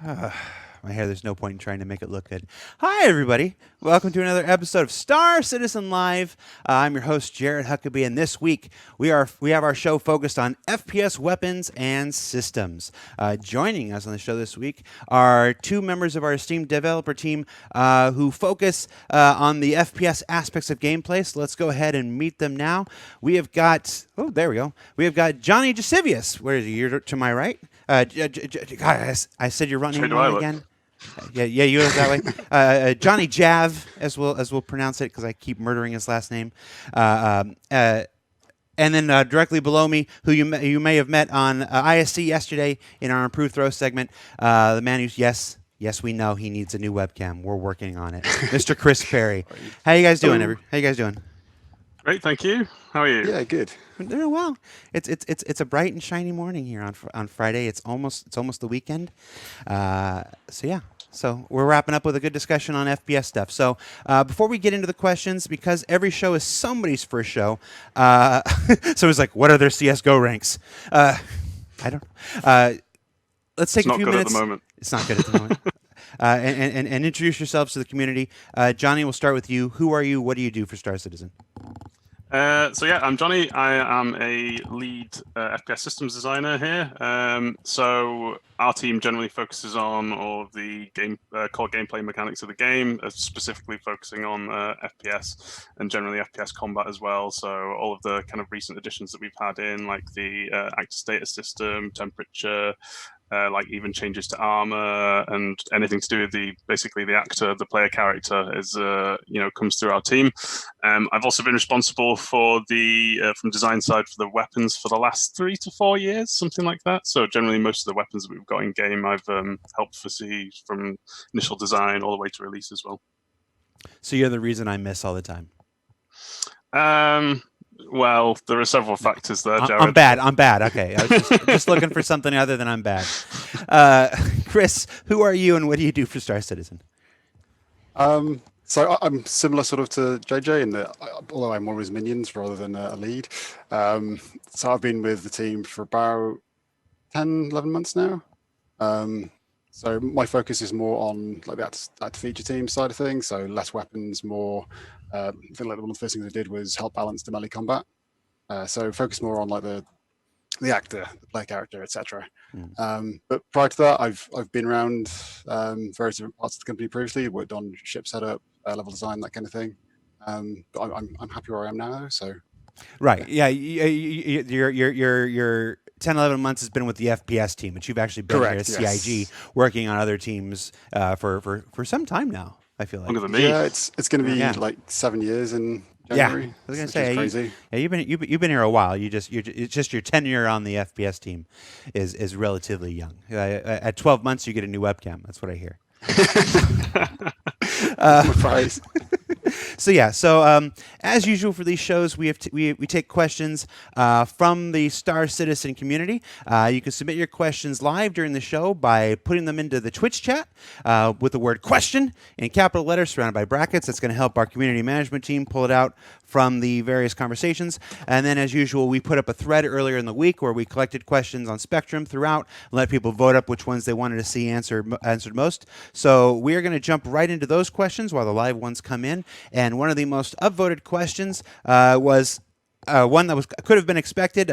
My hair, there's no point in trying to make it look good. Hi, everybody. Welcome to another episode of Star Citizen Live. I'm your host, Jared Huckabee, and this week we have our show focused on FPS weapons and systems. Joining us on the show this week are two members of our esteemed developer team who focus on the FPS aspects of gameplay. So let's go ahead and meet them now. We have got, oh, there we go. We have got Jonny Jacevicius. Where is he? You're to my right. God, I said you're running wrong again. Yeah, you look that way. Jonny Jav, as we'll pronounce it, because I keep murdering his last name. And then directly below me, who you may have met on ISC yesterday in our improved throw segment, the man who's yes, we know he needs a new webcam. We're working on it, Mr. Chris Parry. How you guys doing? How you guys doing? Great, thank you. How are you? Yeah, good. We're doing well. It's a bright and shiny morning here on Friday. It's almost the weekend. So we're wrapping up with a good discussion on FPS stuff. So before we get into the questions, because every show is somebody's first show, so it's like, what are their CS:GO ranks? I don't. Let's take It's a few not good minutes. at the moment. It's not good at the moment. And introduce yourselves to the community. Jonny, we'll start with you. Who are you? What do you do for Star Citizen? I'm Jonny. I am a lead FPS systems designer here. So our team generally focuses on all of the core gameplay mechanics of the game, specifically focusing on FPS and generally FPS combat as well. So all of the kind of recent additions that we've had in, like the active status system, temperature, like even changes to armor and anything to do with the actor, the player character is comes through our team. I've also been responsible for the from design side for the weapons for the last 3 to 4 years, something like that. So generally most of the weapons that we've got in game I've helped foresee from initial design all the way to release as well. So you're the reason I miss all the time. Well, there are several factors there, Jared. I'm bad. Okay, I was just looking for something other than I'm bad. Chris, who are you and what do you do for Star Citizen? So I'm similar sort of to JJ in that, although I'm more of his minions rather than a lead. So I've been with the team for about 10, 11 months now. So my focus is more on like that feature team side of things. So less weapons, more. I think like one of the first things I did was help balance the melee combat. So focus more on like the actor, the player character, etc. But prior to that, I've been around various different parts of the company previously. Worked on ship setup, level design, that kind of thing. But I'm happy where I am now. So right, yeah, your 10, 11 months has been with the FPS team, but you've actually been correct, here at yes. CIG working on other teams for some time now. I feel like Longer than me. Yeah, it's going to be like 7 years in January. Yeah, I was gonna say crazy. you've been here a while. It's just your tenure on the FPS team is relatively young. At 12 months, you get a new webcam. That's what I hear. Prize. So as usual for these shows, we take questions from the Star Citizen community. You can submit your questions live during the show by putting them into the Twitch chat with the word "question" in capital letters surrounded by brackets. That's going to help our community management team pull it out from the various conversations. And then, as usual, we put up a thread earlier in the week where we collected questions on Spectrum throughout and let people vote up which ones they wanted to see answered most. So we are going to jump right into those questions while the live ones come in. And one of the most upvoted questions was one that could have been expected.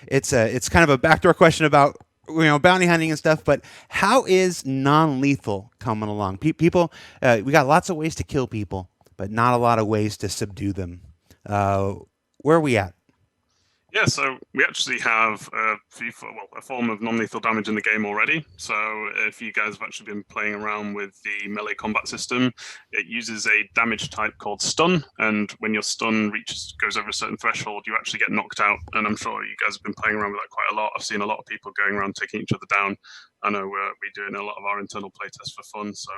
It's kind of a backdoor question about bounty hunting and stuff. But how is non-lethal coming along? People, we got lots of ways to kill people, but not a lot of ways to subdue them. Where are we at? Yeah, so we actually have a form of non-lethal damage in the game already. So if you guys have actually been playing around with the melee combat system, it uses a damage type called stun. And when your stun goes over a certain threshold, you actually get knocked out. And I'm sure you guys have been playing around with that quite a lot. I've seen a lot of people going around taking each other down. I know we're doing a lot of our internal playtests for fun. So,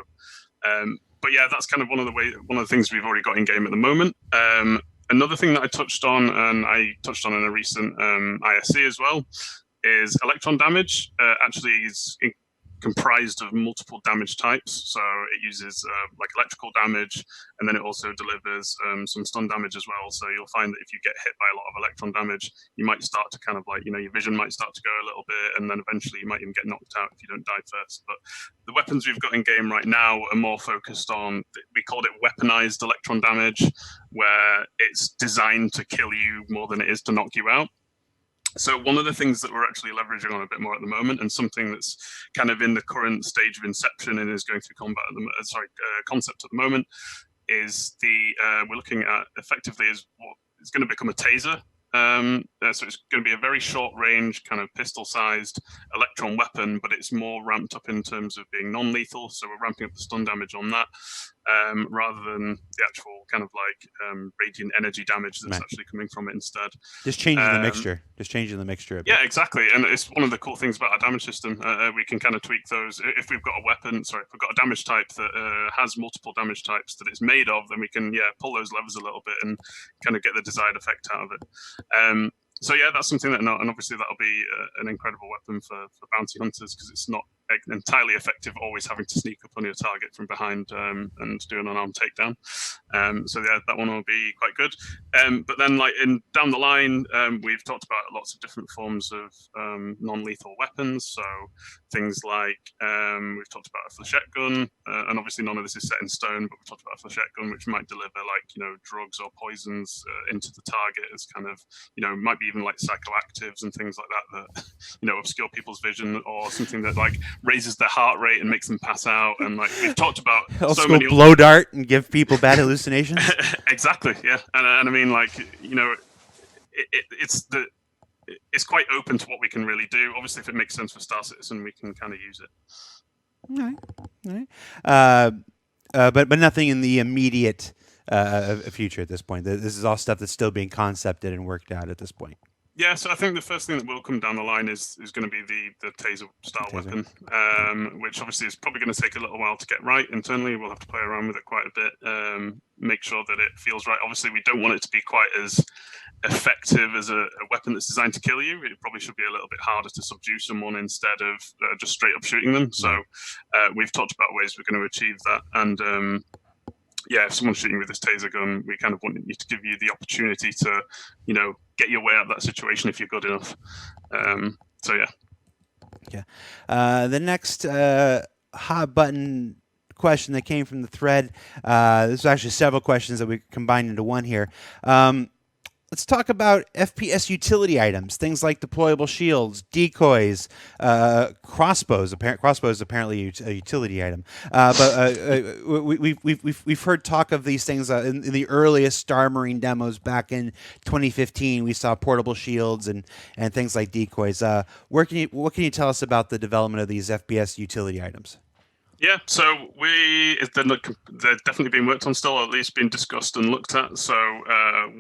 but yeah, that's kind of one of the things we've already got in game at the moment. Another thing that I touched on, and I touched on in a recent ISC as well, is electron damage. Actually, is comprised of multiple damage types. So it uses like electrical damage, and then it also delivers some stun damage as well. So you'll find that if you get hit by a lot of electron damage, you might start to kind of like, your vision might start to go a little bit, and then eventually you might even get knocked out if you don't die first. But the weapons we've got in game right now are more focused on, we called it weaponized electron damage, where it's designed to kill you more than it is to knock you out. So one of the things that we're actually leveraging on a bit more at the moment, and something that's kind of in the current stage of inception and is going through concept at the moment, is we're looking at effectively is what is going to become a taser. So it's going to be a very short range, kind of pistol-sized electron weapon, but it's more ramped up in terms of being non-lethal. So we're ramping up the stun damage on that, rather than the actual kind of like radiant energy damage that's actually coming from it instead. Just changing the mixture. Just changing the mixture a bit. Yeah, exactly. And it's one of the cool things about our damage system. We can kind of tweak those. If we've got a weapon, if we've got a damage type that has multiple damage types that it's made of, then we can pull those levers a little bit and kind of get the desired effect out of it. So yeah, that's something that, and obviously that'll be an incredible weapon for bounty hunters, because it's not entirely effective always having to sneak up on your target from behind and do an unarmed takedown. So yeah, that one will be quite good. But then like down the line, we've talked about lots of different forms of non-lethal weapons. So things like we've talked about a flechette gun, and obviously none of this is set in stone, but we've talked about a flechette gun which might deliver like drugs or poisons into the target as kind of might be even like psychoactives and things like that obscure people's vision, or something that like raises their heart rate and makes them pass out. And like we've talked about so many blow dart and give people bad hallucinations. Exactly, yeah. And I mean, like it's quite open to what we can really do. Obviously, if it makes sense for Star Citizen, we can kind of use it. All right. But nothing in the immediate future at this point. This is all stuff that's still being concepted and worked out at this point. Yeah, so I think the first thing that will come down the line is going to be the taser style weapon, which obviously is probably going to take a little while to get right internally. We'll have to play around with it quite a bit, make sure that it feels right. Obviously, we don't want it to be quite as effective as a weapon that's designed to kill you. It probably should be a little bit harder to subdue someone instead of just straight up shooting them. So we've talked about ways we're going to achieve that. And if someone's shooting with this taser gun, we kind of want you to give you the opportunity to, get your way out of that situation if you're good enough. So yeah. Yeah. The next hot button question that came from the thread. There's actually several questions that we combined into one here. Let's talk about FPS utility items, things like deployable shields, decoys, crossbows. Crossbows apparently a utility item, but we've heard talk of these things in the earliest Star Marine demos back in 2015. We saw portable shields and things like decoys. What can you tell us about the development of these FPS utility items? Yeah, so they're definitely being worked on still, or at least being discussed and looked at. So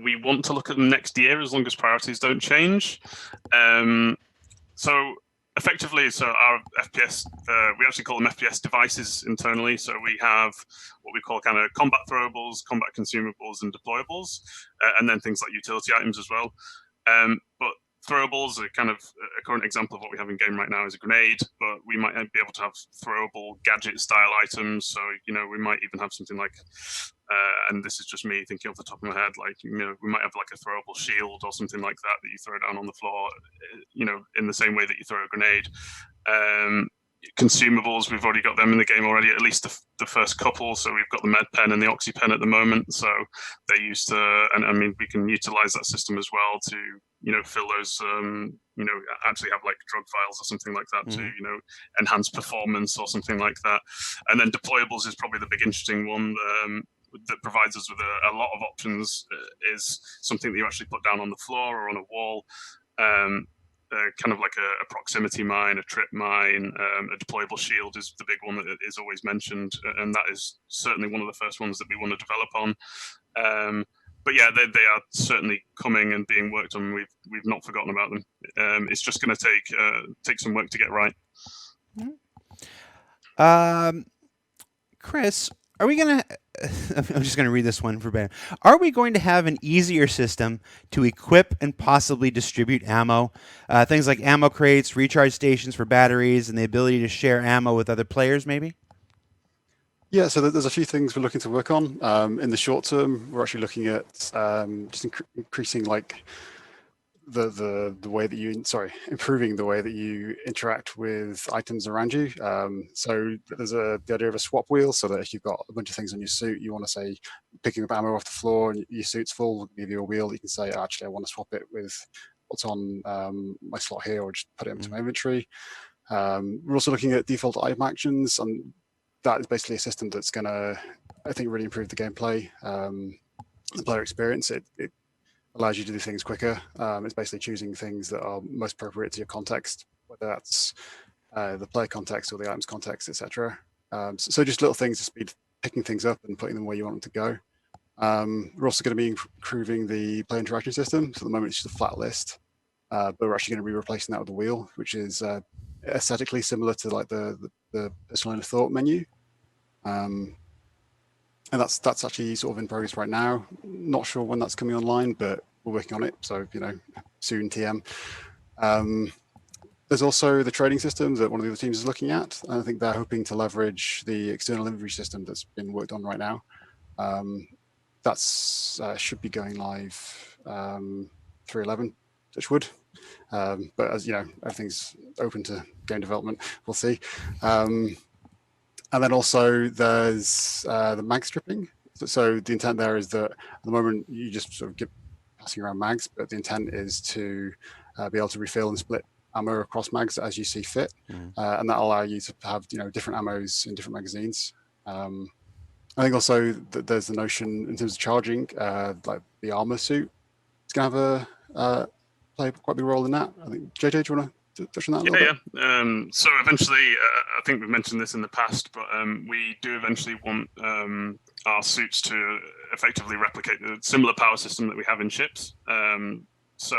we want to look at them next year as long as priorities don't change. So effectively, our FPS, we actually call them FPS devices internally. So we have what we call kind of combat throwables, combat consumables, and deployables, and then things like utility items as well. But throwables are kind of a current example of what we have in game right now is a grenade, but we might be able to have throwable gadget style items. So, we might even have something like, and this is just me thinking off the top of my head, like, we might have like a throwable shield or something like that you throw down on the floor, in the same way that you throw a grenade. Consumables, we've already got them in the game already, at least the first couple. So we've got the med pen and the oxy pen at the moment. So they're used to, and I mean, we can utilize that system as well to, fill those, actually have like drug vials or something like that to, enhance performance or something like that. And then deployables is probably the big interesting one. That provides us with a lot of options, is something that you actually put down on the floor or on a wall. Kind of like a proximity mine, a trip mine, a deployable shield is the big one that is always mentioned, and that is certainly one of the first ones that we want to develop on. But yeah, they are certainly coming and being worked on. We've not forgotten about them. It's just going to take some work to get right. Chris, are we gonna I'm just going to read this one verbatim. Are we going to have an easier system to equip and possibly distribute ammo? Things like ammo crates, recharge stations for batteries, and the ability to share ammo with other players, maybe? Yeah, so there's a few things we're looking to work on. In the short term, we're actually looking at just increasing like the way that improving the way that you interact with items around you. So there's the idea of a swap wheel, so that if you've got a bunch of things on your suit, you want to say picking up ammo off the floor and your suit's full, we'll give you a wheel. You can say, actually, I want to swap it with what's on my slot here, or just put it into my inventory. We're also looking at default item actions, and that is basically a system that's going to, I think, really improve the gameplay, the player experience. It allows you to do things quicker. It's basically choosing things that are most appropriate to your context, whether that's the player context or the items context, etc. So just little things to speed picking things up and putting them where you want them to go. We're also going to be improving the player interaction system. So at the moment it's just a flat list, but we're actually going to be replacing that with a wheel, which is aesthetically similar to like the personal line of thought menu. And that's actually sort of in progress right now. Not sure when that's coming online, but we're working on it. So, soon TM. There's also the trading system that one of the other teams is looking at. And I think they're hoping to leverage the external inventory system that's been worked on right now. That's should be going live 3.11, touch wood. But as you know, everything's open to game development. We'll see. And then also there's the mag stripping. So the intent there is that at the moment you just sort of get passing around mags, but the intent is to be able to refill and split ammo across mags as you see fit, and that'll allow you to have different ammos in different magazines. I think also that there's the notion in terms of charging, like the armor suit, it's gonna have play quite a big role in that. I think JJ, do you want to touch on that a little bit? Yeah. So eventually, I think we've mentioned this in the past, but we do eventually want our suits to effectively replicate the similar power system that we have in ships. So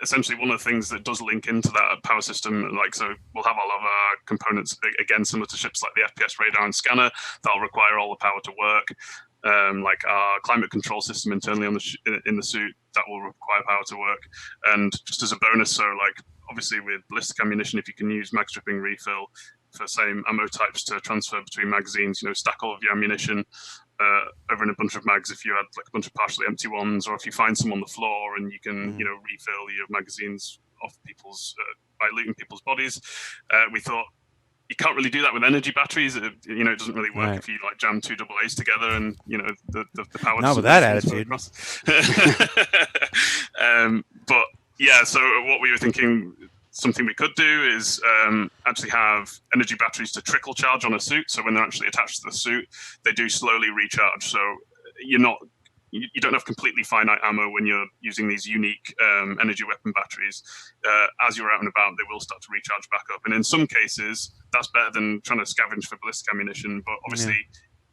essentially, one of the things that does link into that power system, so we'll have all of our components, again, similar to ships like the FPS radar and scanner, that'll require all the power to work. Like our climate control system internally in the suit, that will require power to work. And just as a bonus, so obviously with ballistic ammunition, if you can use mag stripping refill for same ammo types to transfer between magazines, stack all of your ammunition over in a bunch of mags if you had a bunch of partially empty ones, or if you find some on the floor and you can refill your magazines off people's by looting people's bodies. We thought you can't really do that with energy batteries. It doesn't really work if you jam two AA's together and the power. Not with that attitude. But yeah, so what we were thinking, something we could do is actually have energy batteries to trickle charge on a suit. So when they're actually attached to the suit, they do slowly recharge. So you don't have completely finite ammo when you're using these unique energy weapon batteries. As you're out and about, they will start to recharge back up. And in some cases, that's better than trying to scavenge for ballistic ammunition. But obviously,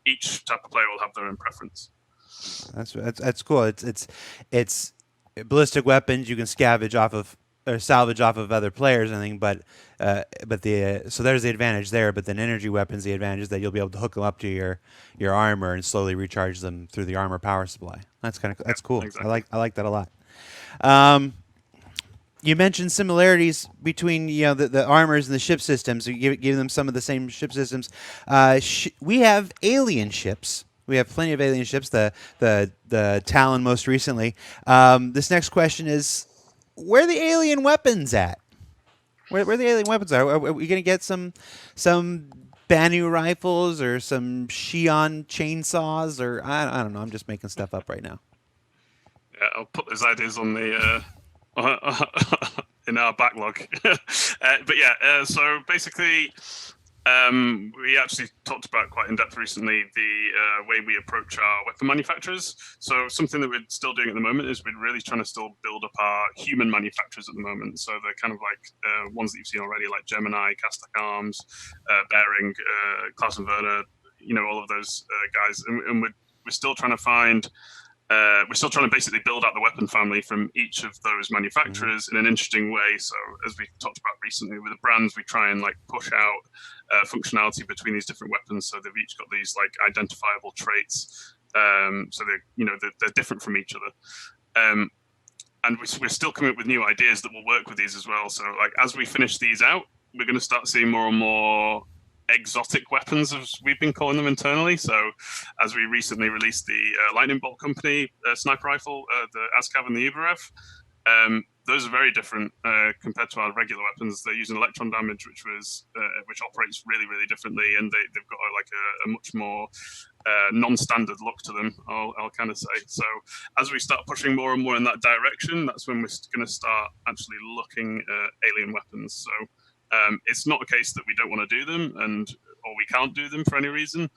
each type of player will have their own preference. That's cool. It's ballistic weapons you can scavenge off of or salvage off of other players, I think, but so there's the advantage there. But then energy weapons, the advantage is that you'll be able to hook them up to your armor and slowly recharge them through the armor power supply. That's cool. Exactly. I like that a lot. You mentioned similarities between the armors and the ship systems. So you give them some of the same ship systems. We have alien ships. We have plenty of alien ships. The Talon most recently. This next question is, where are the alien weapons at? Where the alien weapons are we going to get some Banu rifles or some Xi'an chainsaws, or I don't know. I'm just making stuff up right now. Yeah, I'll put those ideas on the in our backlog. But yeah, so basically, we actually talked about quite in depth recently the way we approach our weapon manufacturers. So something that we're still doing at the moment is we're really trying to still build up our human manufacturers at the moment. So they're kind of like ones that you've seen already, like Gemini, Castak Arms, Bearing, Klaus and Werner, all of those guys. And we're still trying to find we're still trying to basically build out the weapon family from each of those manufacturers in an interesting way. So as we talked about recently with the brands, we try and like push out functionality between these different weapons, so they've each got these like identifiable traits. So they're different from each other. And we're still coming up with new ideas that will work with these as well. So like as we finish these out, we're going to start seeing more and more exotic weapons, as we've been calling them internally. So as we recently released the Lightning Bolt Company sniper rifle, the ASCAV and the Uberev, those are very different compared to our regular weapons. They're using electron damage, which operates really, really differently, and they've got a much more non-standard look to them, I'll kind of say. So as we start pushing more and more in that direction, that's when we're going to start actually looking at alien weapons. So it's not a case that we don't want to do them or we can't do them for any reason.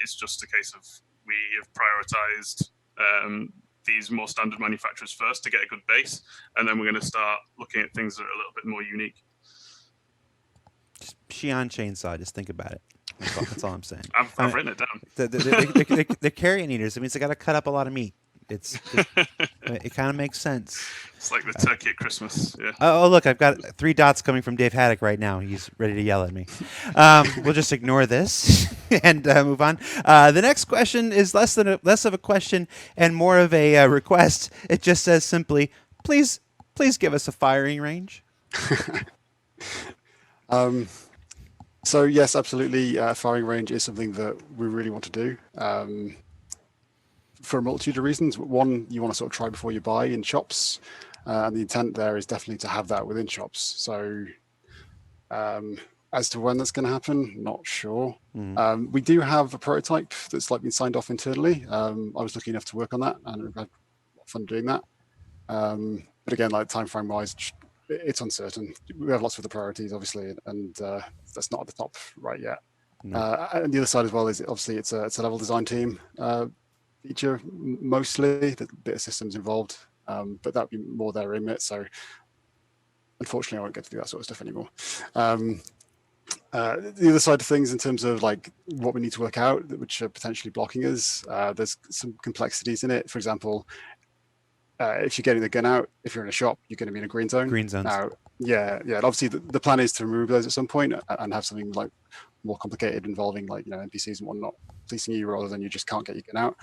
It's just a case of we have prioritized these more standard manufacturers first to get a good base, and then we're going to start looking at things that are a little bit more unique. Just Xi'an chainsaw, just think about it. That's all I'm saying. I've written it down. They're carrion eaters. It means they got to cut up a lot of meat. It kind of makes sense. It's like the turkey at Christmas. Yeah. Oh, look, I've got 3 dots coming from Dave Haddock right now. He's ready to yell at me. We'll just ignore this and move on. The next question is less of a question and more of a request. It just says simply, please give us a firing range. So yes, absolutely. Firing range is something that we really want to do. For a multitude of reasons. One, you want to sort of try before you buy in shops, and the intent there is definitely to have that within shops. So as to when that's going to happen, not sure. We do have a prototype that's like been signed off internally. I was lucky enough to work on that, and I've had a lot of fun doing that. But again, like time frame wise, it's uncertain. We have lots of the priorities, obviously, and that's not at the top right yet. No. And the other side as well is obviously it's a level design team feature mostly, the bit of systems involved, but that'd be more their remit. So unfortunately, I won't get to do that sort of stuff anymore. The other side of things, in terms of like what we need to work out, which are potentially blocking us, there's some complexities in it. For example, if you're getting the gun out, if you're in a shop, you're going to be in a green zone. Green zones. Now, yeah. And obviously, the plan is to remove those at some point and have something like more complicated involving like NPCs and whatnot policing you rather than you just can't get your gun out.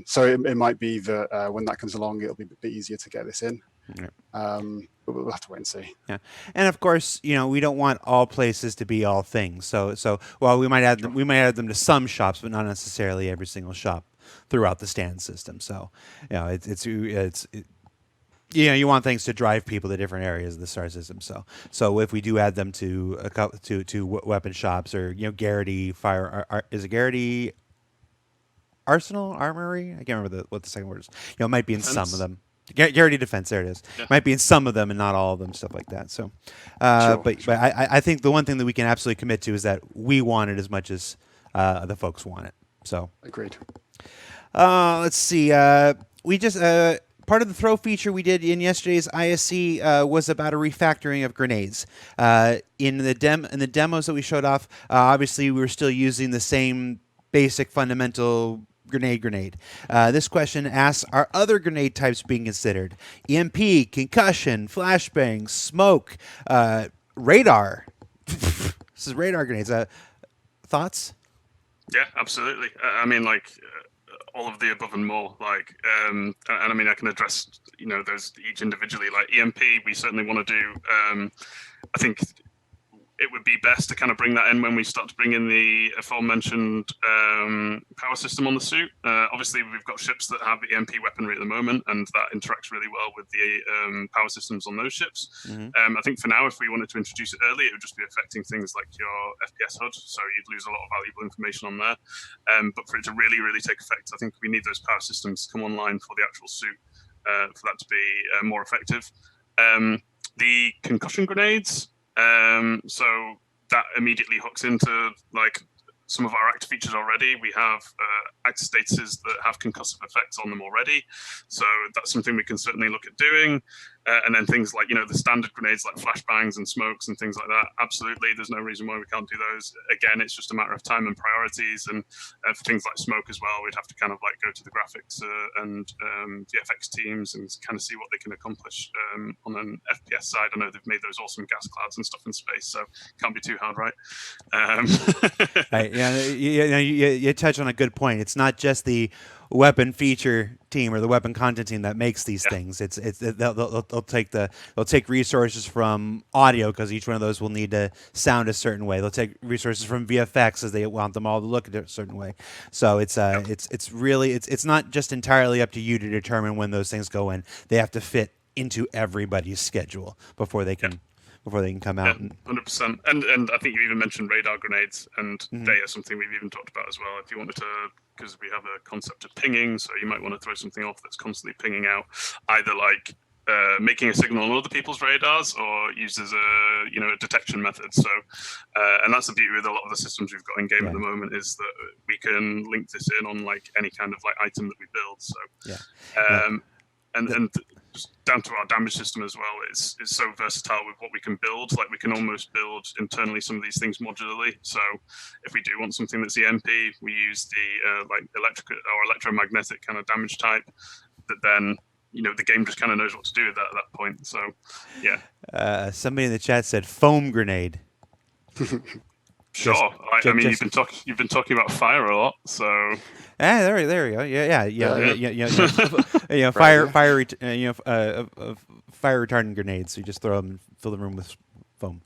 So it might be that when that comes along, it'll be a bit easier to get this in. Yeah. But we'll have to wait and see. Yeah, and of course, we don't want all places to be all things. So while we might add them to some shops, but not necessarily every single shop throughout the stand system. So you want things to drive people to different areas of the star system. So if we do add them to weapon shops or Garrity is it Garrity Arsenal Armory? I can't remember what the second word is. It might be in some of them. Garrity Defense, there it is. Yeah. Might be in some of them and not all of them, stuff like that. So, but I think the one thing that we can absolutely commit to is that we want it as much as the folks want it. So agreed. Let's see. We just part of the throw feature we did in yesterday's ISC was about a refactoring of grenades. In the demos that we showed off, obviously we were still using the same basic fundamental grenade. This question asks, are other grenade types being considered? EMP, concussion, flashbang, smoke, radar. This is radar grenades. Thoughts? Yeah, absolutely. I mean, all of the above and more. And I mean, I can address those each individually. Like EMP, we certainly want to do. I think it would be best to kind of bring that in when we start to bring in the aforementioned power system on the suit. Obviously, we've got ships that have EMP weaponry at the moment, and that interacts really well with the power systems on those ships. Mm-hmm. I think for now, if we wanted to introduce it early, it would just be affecting things like your FPS HUD, so you'd lose a lot of valuable information on there. But for it to really, really take effect, I think we need those power systems to come online for the actual suit for that to be more effective. The concussion grenades, so that immediately hooks into some of our active features already. We have active statuses that have concussive effects on them already, so that's something we can certainly look at doing. And then things like, the standard grenades like flashbangs and smokes and things like that. Absolutely, there's no reason why we can't do those. Again, it's just a matter of time and priorities. And for things like smoke as well, we'd have to kind of like go to the graphics and the FX teams and kind of see what they can accomplish on an FPS side. I know they've made those awesome gas clouds and stuff in space, so can't be too hard, right? Right. Yeah. You touch on a good point. It's not just the weapon feature team or the weapon content team that makes these things. They'll take resources from audio, because each one of those will need to sound a certain way. They'll take resources from VFX, as they want them all to look a certain way. So it's not just entirely up to you to determine when those things go in. They have to fit into everybody's schedule before they can come out. 100%. And I think you even mentioned radar grenades, and they are something we've even talked about as well. If you wanted to, because we have a concept of pinging, so you might want to throw something off that's constantly pinging out, either like making a signal on other people's radars or used as a detection method. So and that's the beauty with a lot of the systems we've got in game at the moment, is that we can link this in on like any kind of like item that we build. So and just down to our damage system as well, it's so versatile with what we can build. Like we can almost build internally some of these things modularly. So if we do want something that's EMP, we use the like electric or electromagnetic kind of damage type that then the game just kind of knows what to do with that at that point. So yeah. Somebody in the chat said foam grenade. Sure. I mean, you've been talking about fire a lot, so. There we go. Yeah. Fire retardant grenades. So you just throw them and fill the room with foam.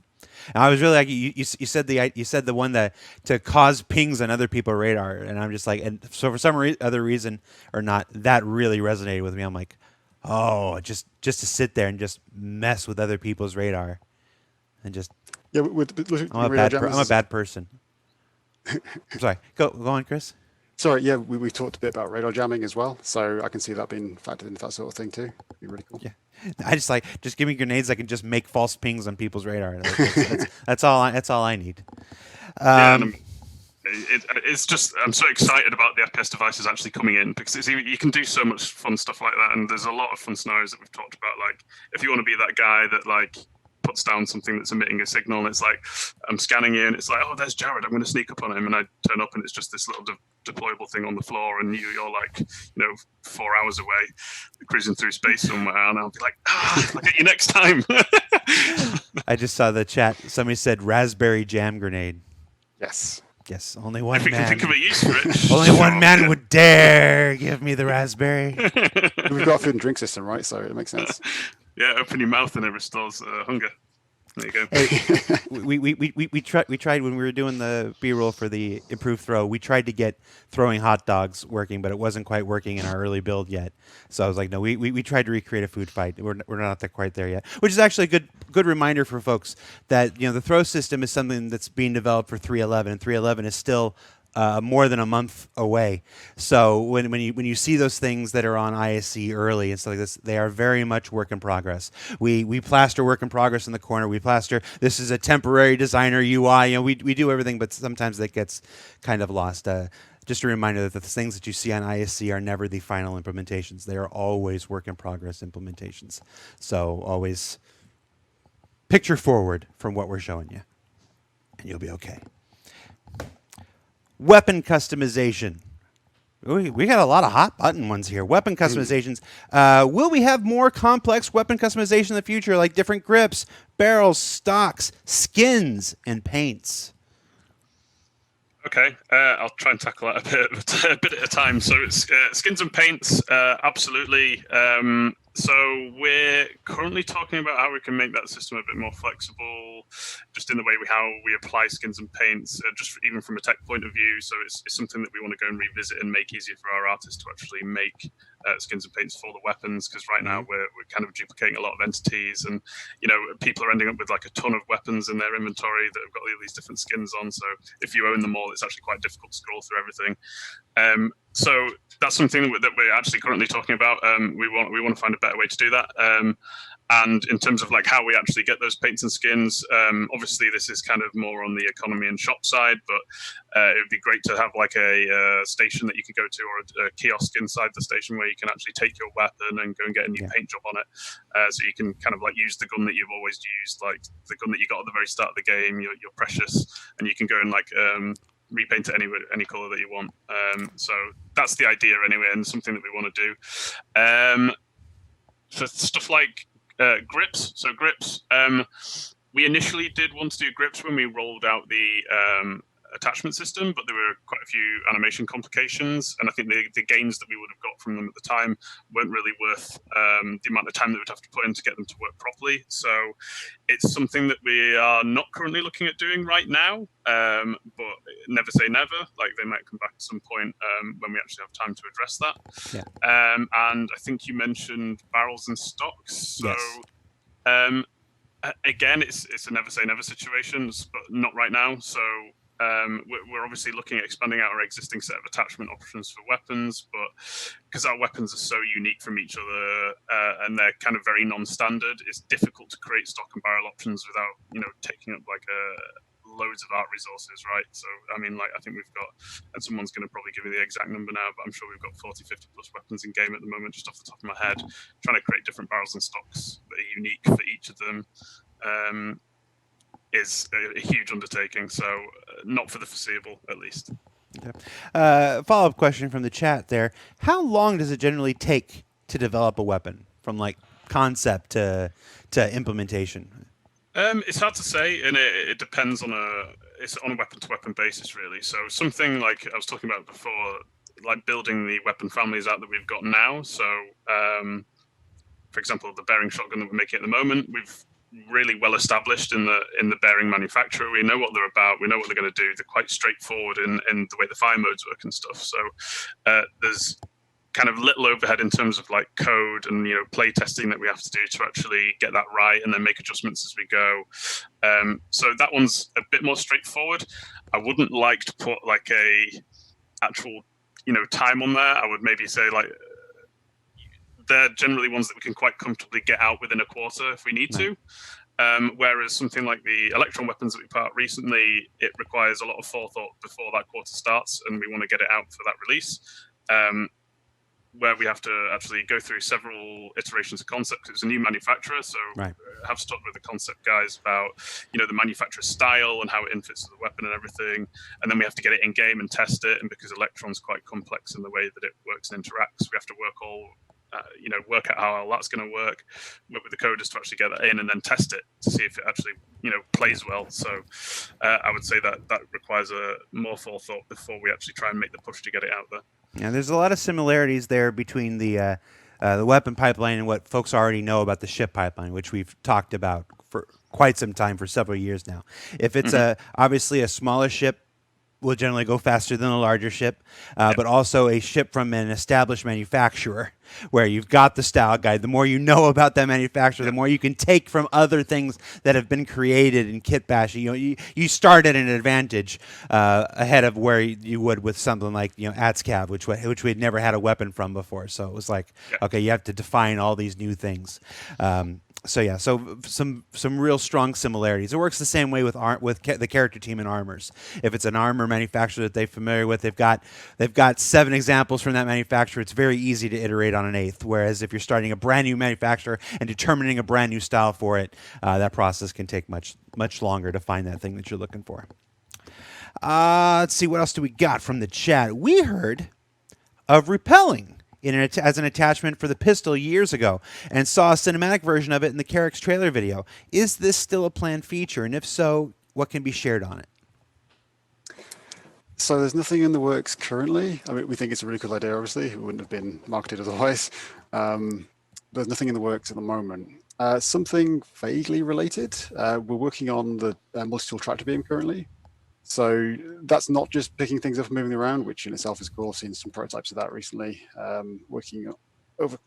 And I was really like, you said the one that to cause pings on other people's radar, and I'm just like, and so for some other reason or not, that really resonated with me. I'm like, oh, just to sit there and just mess with other people's radar, and just. Yeah, I'm a bad person. I'm sorry. Go on, Chris. Sorry, yeah, we talked a bit about radar jamming as well, so I can see that being factored into that sort of thing too. It'd be really cool. Yeah, I just give me grenades. I can just make false pings on people's radar. That's all I need. It's just, I'm so excited about the FPS devices actually coming in, because you can do so much fun stuff like that, and there's a lot of fun scenarios that we've talked about. Like if you want to be that guy that like puts down something that's emitting a signal, and it's like I'm scanning in, it's like, oh, there's Jared, I'm going to sneak up on him, and I turn up and it's just this little deployable thing on the floor, and you're like 4 hours away cruising through space somewhere, and I'll be like, I'll get you next time. I just saw the chat, somebody said raspberry jam grenade. Yes, only one if we man can think of a use for it. Only one man would dare give me the raspberry. We've got a food and drink system, right? So it makes sense. Yeah, open your mouth and it restores hunger. There you go. Hey, we tried when we were doing the B-roll for the improved throw. We tried to get throwing hot dogs working, but it wasn't quite working in our early build yet. So I was like, no, we tried to recreate a food fight. We're not quite there yet. Which is actually a good reminder for folks that the throw system is something that's being developed for 3.11, and 3.11 is still more than a month away. So when you see those things that are on ISC early and stuff like this, they are very much work in progress. We plaster work in progress in the corner. We plaster, this is a temporary designer UI. We do everything, but sometimes that gets kind of lost. Just a reminder that the things that you see on ISC are never the final implementations. They are always work in progress implementations. So always picture forward from what we're showing you, and you'll be okay. Weapon customization. We got a lot of hot button ones here. Weapon customizations. Will we have more complex weapon customization in the future, like different grips, barrels, stocks, skins, and paints? Okay, I'll try and tackle that a bit at a time. So it's skins and paints, absolutely. So we're currently talking about how we can make that system a bit more flexible, just in the way how we apply skins and paints, just even from a tech point of view. So it's something that we want to go and revisit and make easier for our artists to actually make skins and paints for the weapons, because right now we're kind of duplicating a lot of entities, and people are ending up with like a ton of weapons in their inventory that have got all these different skins on. So if you own them all, it's actually quite difficult to scroll through everything. So that's something that we're actually currently talking about. We want to find a better way to do that. And in terms of like how we actually get those paints and skins, obviously this is kind of more on the economy and shop side, but it would be great to have like a station that you can go to, or a kiosk inside the station where you can actually take your weapon and go and get a new paint job on it. So you can kind of like use the gun that you've always used, like the gun that you got at the very start of the game, your precious, and you can go and like repaint it any color that you want. So that's the idea anyway, and something that we want to do. For stuff like grips. So grips, we initially did want to do grips when we rolled out the attachment system, but there were quite a few animation complications, and I think the gains that we would have got from them at the time weren't really worth the amount of time that we'd have to put in to get them to work properly. So it's something that we are not currently looking at doing right now, but never say never. Like, they might come back at some point when we actually have time to address that. And I think you mentioned barrels and stocks. So again, it's a never say never situation, but not right now. So we're obviously looking at expanding out our existing set of attachment options for weapons, but because our weapons are so unique from each other and they're kind of very non-standard, it's difficult to create stock and barrel options without taking up like loads of art resources, right? So I mean, like, I think we've got, and someone's going to probably give me the exact number now, but I'm sure we've got 40-50 plus weapons in game at the moment, just off the top of my head. Trying to create different barrels and stocks that are unique for each of them is a huge undertaking, so not for the foreseeable, at least. Follow-up question from the chat there. How long does it generally take to develop a weapon, from like concept to implementation? It's hard to say, and it depends on it's on a weapon-to-weapon basis, really. So something like I was talking about before, like building the weapon families out that we've got now. So, for example, the bearing shotgun that we're making at the moment, we've really well established in the bearing manufacturer. We know what they're about. We know what they're going to do. They're quite straightforward in the way the fire modes work and stuff. So there's kind of little overhead in terms of like code and play testing that we have to do to actually get that right, and then make adjustments as we go. So that one's a bit more straightforward. I wouldn't like to put like a actual time on there. I would maybe say like they're generally ones that we can quite comfortably get out within a quarter if we need to. Whereas something like the electron weapons that we put out recently, it requires a lot of forethought before that quarter starts, and we want to get it out for that release, where we have to actually go through several iterations of concept, because it's a new manufacturer. So I have to talk with the concept guys about the manufacturer's style and how it infits to the weapon and everything, and then we have to get it in game and test it. And because electron's quite complex in the way that it works and interacts, we have to work out how that's going to work with the coders to actually get that in, and then test it to see if it actually plays well. So I would say that requires a more forethought before we actually try and make the push to get it out there. Yeah, there's a lot of similarities there between the weapon pipeline and what folks already know about the ship pipeline, which we've talked about for quite some time, for several years now. If it's obviously a smaller ship, will generally go faster than a larger ship, but also a ship from an established manufacturer where you've got the style guide. The more you know about that manufacturer, the more you can take from other things that have been created in kit bashing. You start at an advantage ahead of where you would with something like ATSCAV, which we had never had a weapon from before. So it was like, okay, you have to define all these new things. So some real strong similarities. It works the same way with the character team and armors. If it's an armor manufacturer that they're familiar with, they've got 7 examples from that manufacturer. It's very easy to iterate on an 8th. Whereas if you're starting a brand new manufacturer and determining a brand new style for it, that process can take much longer to find that thing that you're looking for. Let's see, what else do we got from the chat? We heard of Repelling as an attachment for the pistol years ago, and saw a cinematic version of it in the Carrick's trailer video. Is this still a planned feature? And if so, what can be shared on it? So there's nothing in the works currently. I mean, we think it's a really cool idea, obviously. It wouldn't have been marketed otherwise. There's nothing in the works at the moment. Something vaguely related. We're working on the multi-tool tractor beam currently. So that's not just picking things up and moving around, which in itself is cool. I've seen some prototypes of that recently, working over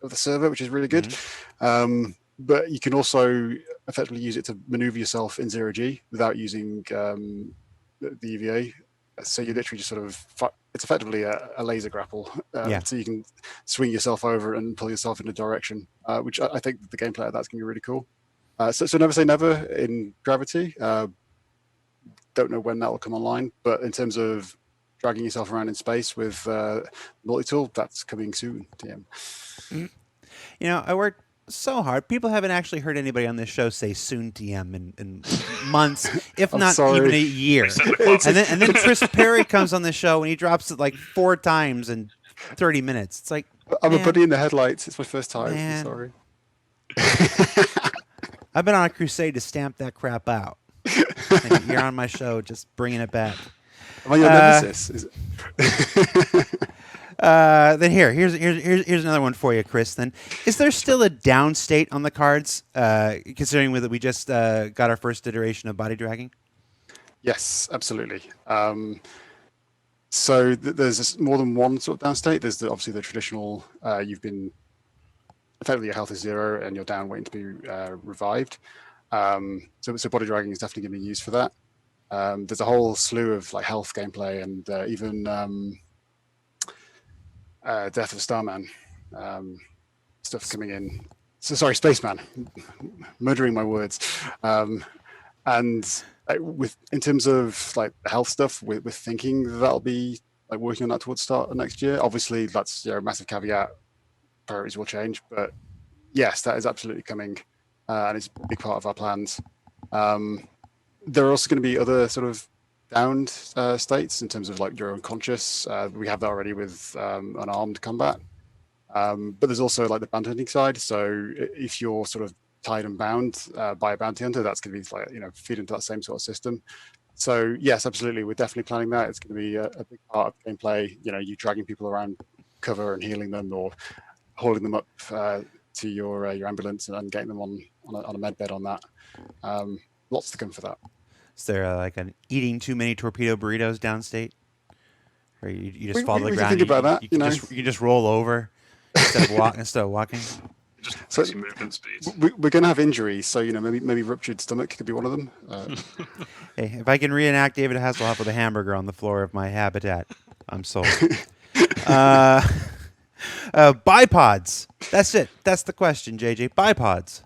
the server, which is really good. But you can also effectively use it to maneuver yourself in 0G without using the EVA So you literally just sort of it's effectively a laser grapple. Yeah. So you can swing yourself over and pull yourself in a direction, which I think the gameplay of that's going to be really cool. So never say never in Gravity. Don't know when that will come online, but in terms of dragging yourself around in space with multi-tool, that's coming soon. TM. You know, I worked so hard. People haven't actually heard anybody on this show say "soon TM" in months, if I'm not sorry. even a year. They set the clock. And then Chris Parry comes on the show and he drops it like 4 times in 30 minutes. It's like, I'm man, a buddy in the headlights. It's my first time. Man. I'm sorry. I've been on a crusade to stamp that crap out. And you're on my show, just bringing it back. Am I your nemesis? Is it? Then here's another one for you, Chris. Then, is there still a downstate on the cards? Considering that we just got our first iteration of body dragging. Yes, absolutely. So there's more than one sort of downstate. There's obviously the traditional. You've been effectively your health is 0 and you're down waiting to be revived. So body dragging is definitely going to be used for that. There's a whole slew of like health gameplay and even Death of Starman stuff coming in. So sorry, Spaceman, murdering my words. And with in terms of like health stuff, we're thinking that'll be like working on that towards the start of next year. Obviously, that's a massive caveat. Priorities will change, but yes, that is absolutely coming, and it's a big part of our plans. There are also going to be other sort of downed states in terms of like you're unconscious. We have that already with unarmed combat, but there's also like the bounty hunting side. So if you're sort of tied and bound by a bounty hunter, that's going to be like feed into that same sort of system. So yes, absolutely, we're definitely planning that. It's going to be a big part of gameplay. You dragging people around cover and healing them, or holding them up to your ambulance and getting them on a med bed on that. Lots to come for that. Is there like an eating too many torpedo burritos downstate? Or you just fall to the we ground? Can think about that. You just roll over instead of walking. Just movement speed. We're going to have injuries, so maybe ruptured stomach could be one of them. Hey, if I can reenact David Hasselhoff with a hamburger on the floor of my habitat, I'm sold. Bipods. That's it. That's the question, JJ. Bipods.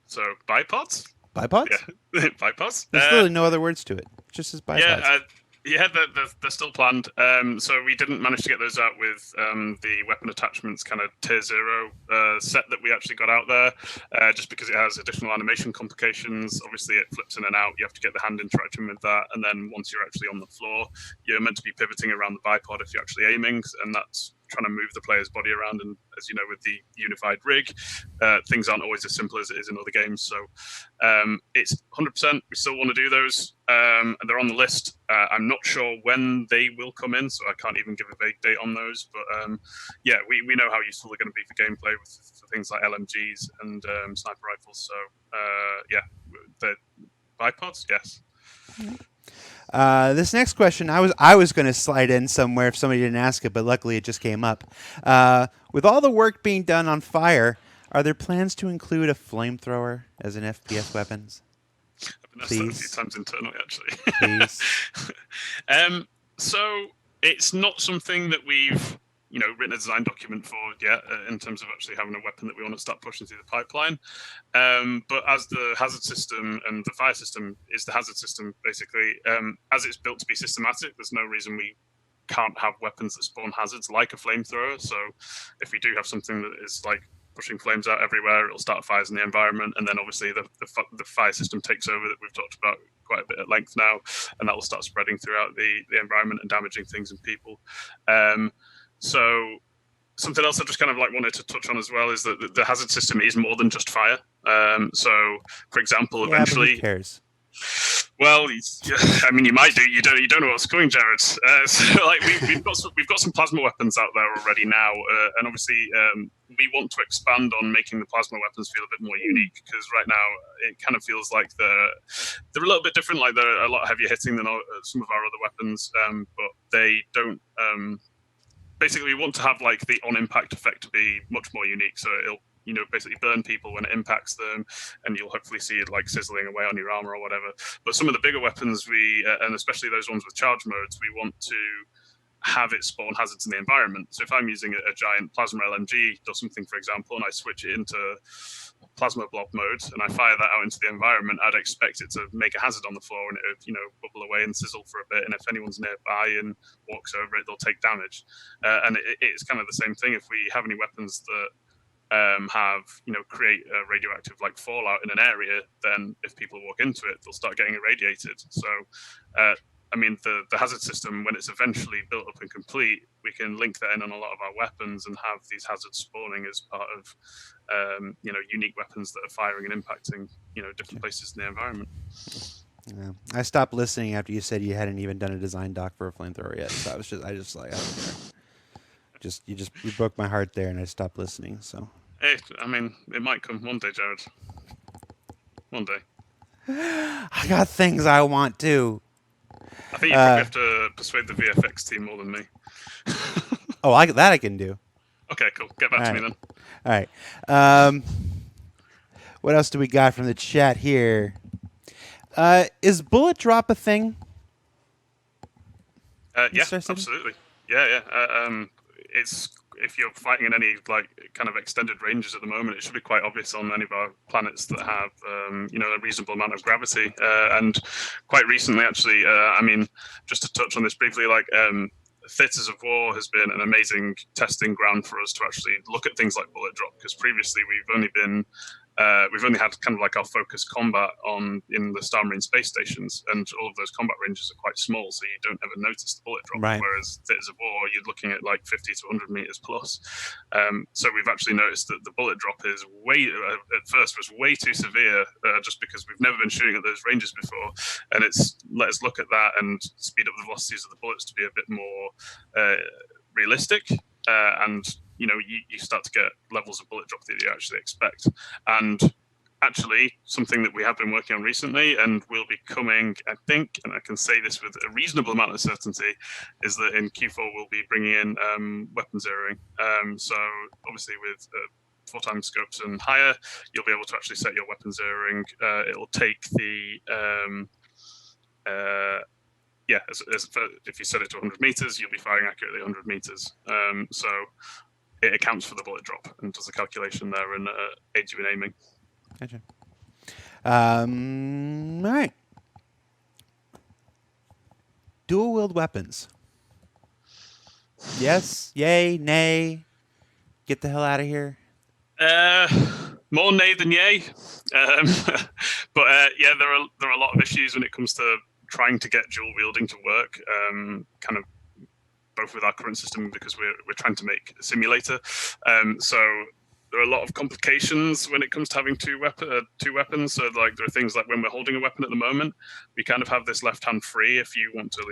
So bipods? Bipods? Yeah, bipods. There's literally no other words to it. It just says bipods. Yeah, they're still planned. So we didn't manage to get those out with the weapon attachments kind of tier 0 set that we actually got out there, just because it has additional animation complications. Obviously, it flips in and out. You have to get the hand interaction with that, and then once you're actually on the floor, you're meant to be pivoting around the bipod if you're actually aiming, and that's trying to move the player's body around. And as you know, with the unified rig, things aren't always as simple as it is in other games. So it's 100%. We still want to do those. And they're on the list. I'm not sure when they will come in, so I can't even give a vague date on those. But yeah, we know how useful they're going to be for gameplay for things like LMGs and sniper rifles. So yeah, the bipods, yes. This next question, I was going to slide in somewhere if somebody didn't ask it, but luckily it just came up. With all the work being done on fire, are there plans to include a flamethrower as an FPS weapons? I've been asked that a few times internally, actually. Please. So it's not something that we've written a design document for yet in terms of actually having a weapon that we want to start pushing through the pipeline. But as the hazard system and the fire system is the hazard system, basically, as it's built to be systematic, there's no reason we can't have weapons that spawn hazards like a flamethrower. So if we do have something that is like pushing flames out everywhere, it'll start fires in the environment, and then obviously the fire system takes over that we've talked about quite a bit at length now, and that will start spreading throughout the environment and damaging things and people. So something else I just kind of like wanted to touch on as well is that the hazard system is more than just fire. So, for example, eventually, but who cares? Well, I mean, you might do. You don't know what's coming, Jared. So, like, we've got some plasma weapons out there already now, and obviously, we want to expand on making the plasma weapons feel a bit more unique, because right now it kind of feels like they're a little bit different. Like they're a lot heavier hitting than some of our other weapons, but they don't. Basically, we want to have like the on-impact effect to be much more unique, so it'll basically burn people when it impacts them, and you'll hopefully see it like sizzling away on your armor or whatever. But some of the bigger weapons, and especially those ones with charge modes, we want to have it spawn hazards in the environment. So if I'm using a giant plasma LMG or something, for example, and I switch it into plasma blob mode and I fire that out into the environment, I'd expect it to make a hazard on the floor, and it would, bubble away and sizzle for a bit. And if anyone's nearby and walks over it, they'll take damage. And it's kind of the same thing if we have any weapons that create a radioactive like fallout in an area, then if people walk into it, they'll start getting irradiated. So the hazard system, when it's eventually built up and complete, we can link that in on a lot of our weapons and have these hazards spawning as part of unique weapons that are firing and impacting different places in the environment. Yeah. I stopped listening after you said you hadn't even done a design doc for a flamethrower yet. So I just like, I don't care. You broke my heart there, and I stopped listening. So it might come one day, Jared. One day. I got things I want to. I think you probably have to persuade the VFX team more than me. I can do. Okay, cool. Get back to me then. All right. What else do we got from the chat here? Is bullet drop a thing? Yeah, absolutely. Yeah. It's if you're fighting in any like kind of extended ranges at the moment, it should be quite obvious on any of our planets that have a reasonable amount of gravity. And quite recently, actually, just to touch on this briefly, like theatres of war has been an amazing testing ground for us to actually look at things like bullet drop, because previously we've only had kind of like our focused combat in the Star Marine space stations, and all of those combat ranges are quite small, so you don't ever notice the bullet drop. Right. Whereas theatres of war, you're looking at like 50 to 100 meters plus. So we've actually noticed that the bullet drop is at first was way too severe, just because we've never been shooting at those ranges before, and it's let us look at that and speed up the velocities of the bullets to be a bit more realistic, and you start to get levels of bullet drop that you actually expect. And actually, something that we have been working on recently and will be coming, I think, and I can say this with a reasonable amount of certainty, is that in Q4 we'll be bringing in weapon zeroing. So obviously with 4x scopes and higher, you'll be able to actually set your weapon zeroing. It'll take the if you set it to 100 meters, you'll be firing accurately 100 meters. So it accounts for the bullet drop and does the calculation there and aids you in aiming. Gotcha. All right. Dual wield weapons. Yes, yay, nay. Get the hell out of here. More nay than yay. But there are a lot of issues when it comes to trying to get dual wielding to work. Kind of both with our current system, because we're trying to make a simulator. So there are a lot of complications when it comes to having two weapons. So like there are things like when we're holding a weapon at the moment, we kind of have this left hand free. If you want to,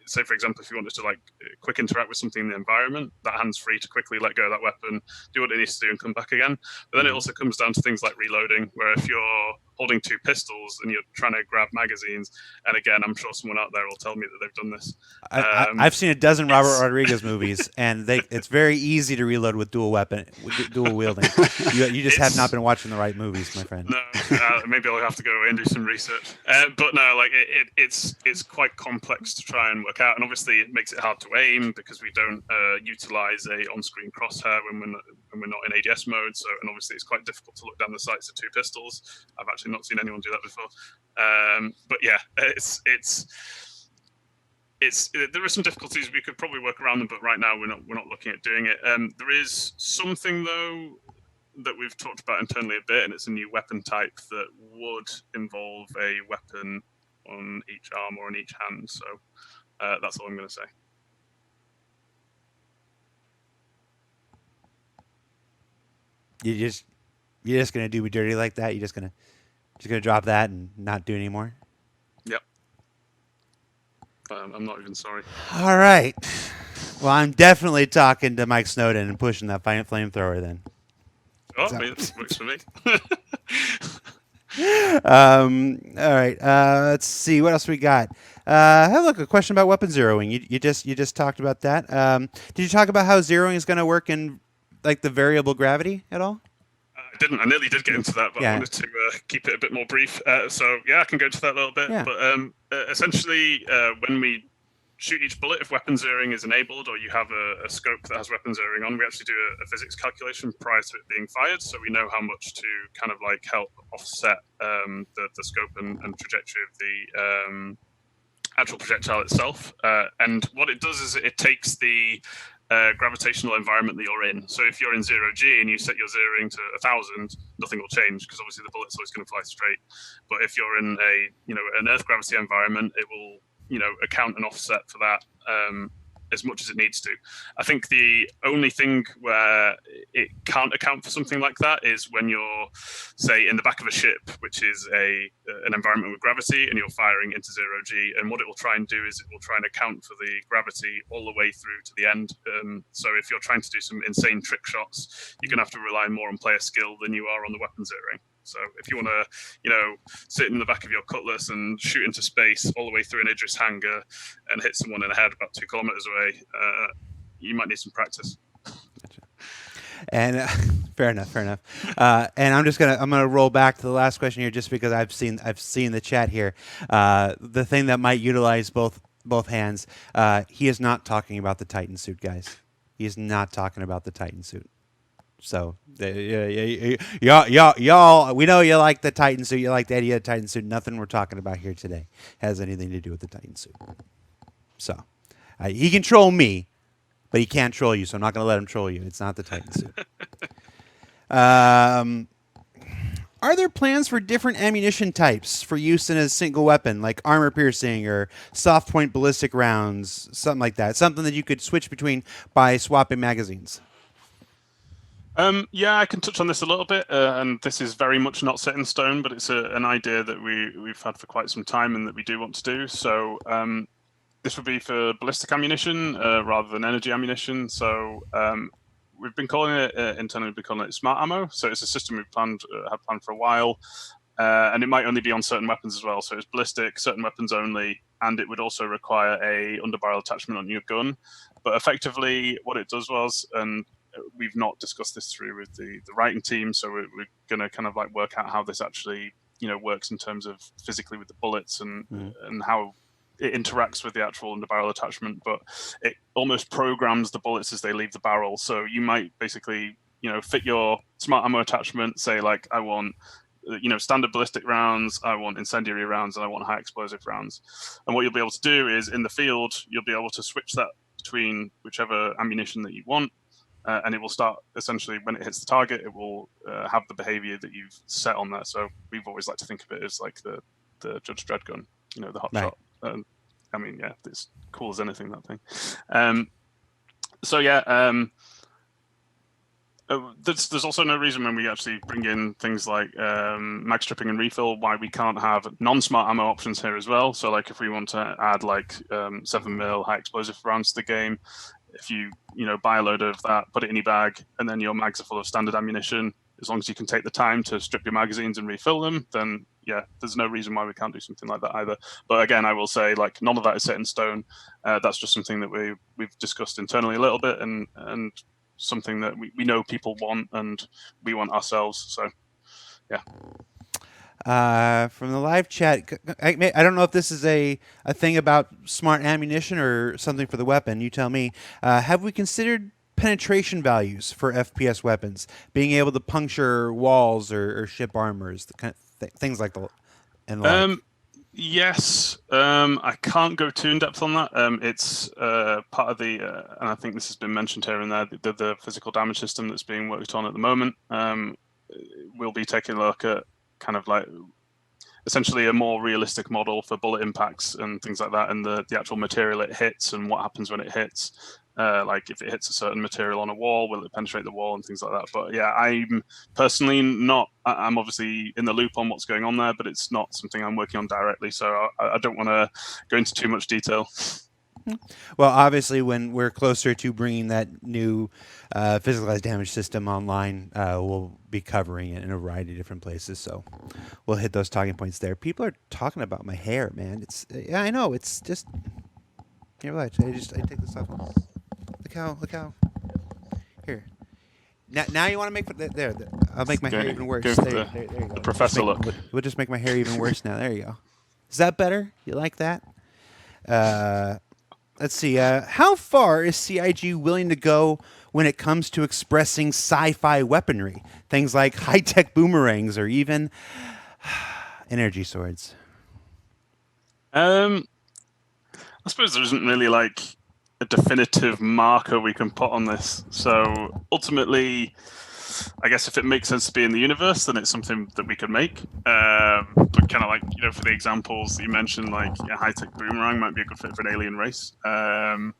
say for example, if you wanted to like quick interact with something in the environment, that hand's free to quickly let go of that weapon, do what it needs to do and come back again. But then it also comes down to things like reloading, where if you're holding two pistols and you're trying to grab magazines, and again, I'm sure someone out there will tell me that they've done this. I've seen a dozen Robert Rodriguez movies, and it's very easy to reload with dual wielding. You just have not been watching the right movies, my friend. No, maybe I'll have to go away and do some research. But no, like it's quite complex to try and work out, and obviously it makes it hard to aim because we don't utilize a on-screen crosshair when we're not in ADS mode. So, and obviously it's quite difficult to look down the sights of two pistols. I've actually not seen anyone do that before. But yeah, there are some difficulties. We could probably work around them, but right now we're not looking at doing it. There is something though that we've talked about internally a bit, and it's a new weapon type that would involve a weapon on each arm or on each hand. So that's all I'm going to say. You're just gonna do me dirty like that? You're just gonna drop that and not do anymore? Yep. I'm not even sorry. All right. Well, I'm definitely talking to Mike Snowden and pushing that flamethrower then. Oh, it works for me. All right. Let's see what else we got. A question about weapon zeroing. You just talked about that. Did you talk about how zeroing is going to work in like the variable gravity at all? I nearly did get into that, but I wanted to keep it a bit more brief. So yeah, I can go into that a little bit. Yeah. But essentially, when we shoot each bullet, if weapon zeroing is enabled, or you have a scope that has weapon zeroing on, we actually do a physics calculation prior to it being fired, so we know how much to kind of like help offset the scope and trajectory of the actual projectile itself. And what it does is it takes the gravitational environment that you're in. So if you're in 0G and you set your zeroing to 1,000, nothing will change because obviously the bullet's always going to fly straight. But if you're in an Earth gravity environment, it will account and offset for that as much as it needs to. I think the only thing where it can't account for something like that is when you're, say, in the back of a ship, which is an environment with gravity, and you're firing into 0G. And what it will try and do is it will try and account for the gravity all the way through to the end. So if you're trying to do some insane trick shots, you're going to have to rely more on player skill than you are on the weapon zeroing. So if you want to, sit in the back of your Cutlass and shoot into space all the way through an Idris hangar and hit someone in the head about 2 kilometers away, you might need some practice. Gotcha. And fair enough. And I'm gonna roll back to the last question here, just because I've seen the chat here. The thing that might utilize both hands. He is not talking about the Titan suit, guys. He is not talking about the Titan suit. So, y'all, we know you like the Titan suit. You like the idea of the Titan suit. Nothing we're talking about here today has anything to do with the Titan suit. So, he can troll me, but he can't troll you. So I'm not going to let him troll you. It's not the Titan suit. Are there plans for different ammunition types for use in a single weapon, like armor piercing or soft point ballistic rounds, something like that? Something that you could switch between by swapping magazines? Yeah, I can touch on this a little bit, and this is very much not set in stone, but it's an idea that we've had for quite some time and that we do want to do. So this would be for ballistic ammunition rather than energy ammunition. So we've been calling it internally, we've been calling it smart ammo. So it's a system we've had planned for a while, and it might only be on certain weapons as well. So it's ballistic, certain weapons only, and it would also require a underbarrel attachment on your gun. But effectively, what it does was, and we've not discussed this through with the writing team, so we're going to kind of like work out how this actually works in terms of physically with the bullets and how it interacts with the actual underbarrel attachment. But it almost programs the bullets as they leave the barrel. So you might basically fit your smart ammo attachment, say like I want standard ballistic rounds, I want incendiary rounds, and I want high explosive rounds. And what you'll be able to do is in the field you'll be able to switch that between whichever ammunition that you want. And it will start, essentially, when it hits the target, it will have the behavior that you've set on there. So we've always liked to think of it as like the Judge Dredd gun, the hot shot. I mean, yeah, it's cool as anything, that thing. There's also no reason when we actually bring in things like mag stripping and refill why we can't have non-smart ammo options here as well. So like if we want to add like 7mm high explosive rounds to the game, if you buy a load of that, put it in your bag, and then your mags are full of standard ammunition, as long as you can take the time to strip your magazines and refill them, then yeah, there's no reason why we can't do something like that either. But again, I will say like none of that is set in stone. That's just something that we've discussed internally a little bit, and something that we know people want and we want ourselves. So yeah. From the live chat, I don't know if this is a thing about smart ammunition or something for the weapon. You tell me. Have we considered penetration values for FPS weapons, being able to puncture walls or ship armors, the kind of things like that? And yes, I can't go too in depth on that. It's part of the, and I think this has been mentioned here and there, the physical damage system that's being worked on at the moment. We'll be taking a look at kind of like essentially a more realistic model for bullet impacts and things like that, and the actual material it hits and what happens when it hits. Like if it hits a certain material on a wall, will it penetrate the wall and things like that. But yeah, I'm personally not, I'm obviously in the loop on what's going on there, but it's not something I'm working on directly. So I don't want to go into too much detail. Well, obviously, when we're closer to bringing that new physicalized damage system online, we'll be covering it in a variety of different places. So we'll hit those talking points there. People are talking about my hair, man. Yeah, I know. It's just, here, relax. I take this off. Look how. Here. Now you want to make there. I'll make my hair even worse. Go for There you go. the professor look. We'll just make my hair even worse now. There you go. Is that better? You like that? Let's see. How far is CIG willing to go when it comes to expressing sci-fi weaponry? Things like high-tech boomerangs or even energy swords. I suppose there isn't really like a definitive marker we can put on this. So ultimately, I guess if it makes sense to be in the universe, then it's something that we could make. But kind of like, for the examples that you mentioned, like a high-tech boomerang might be a good fit for an alien race. But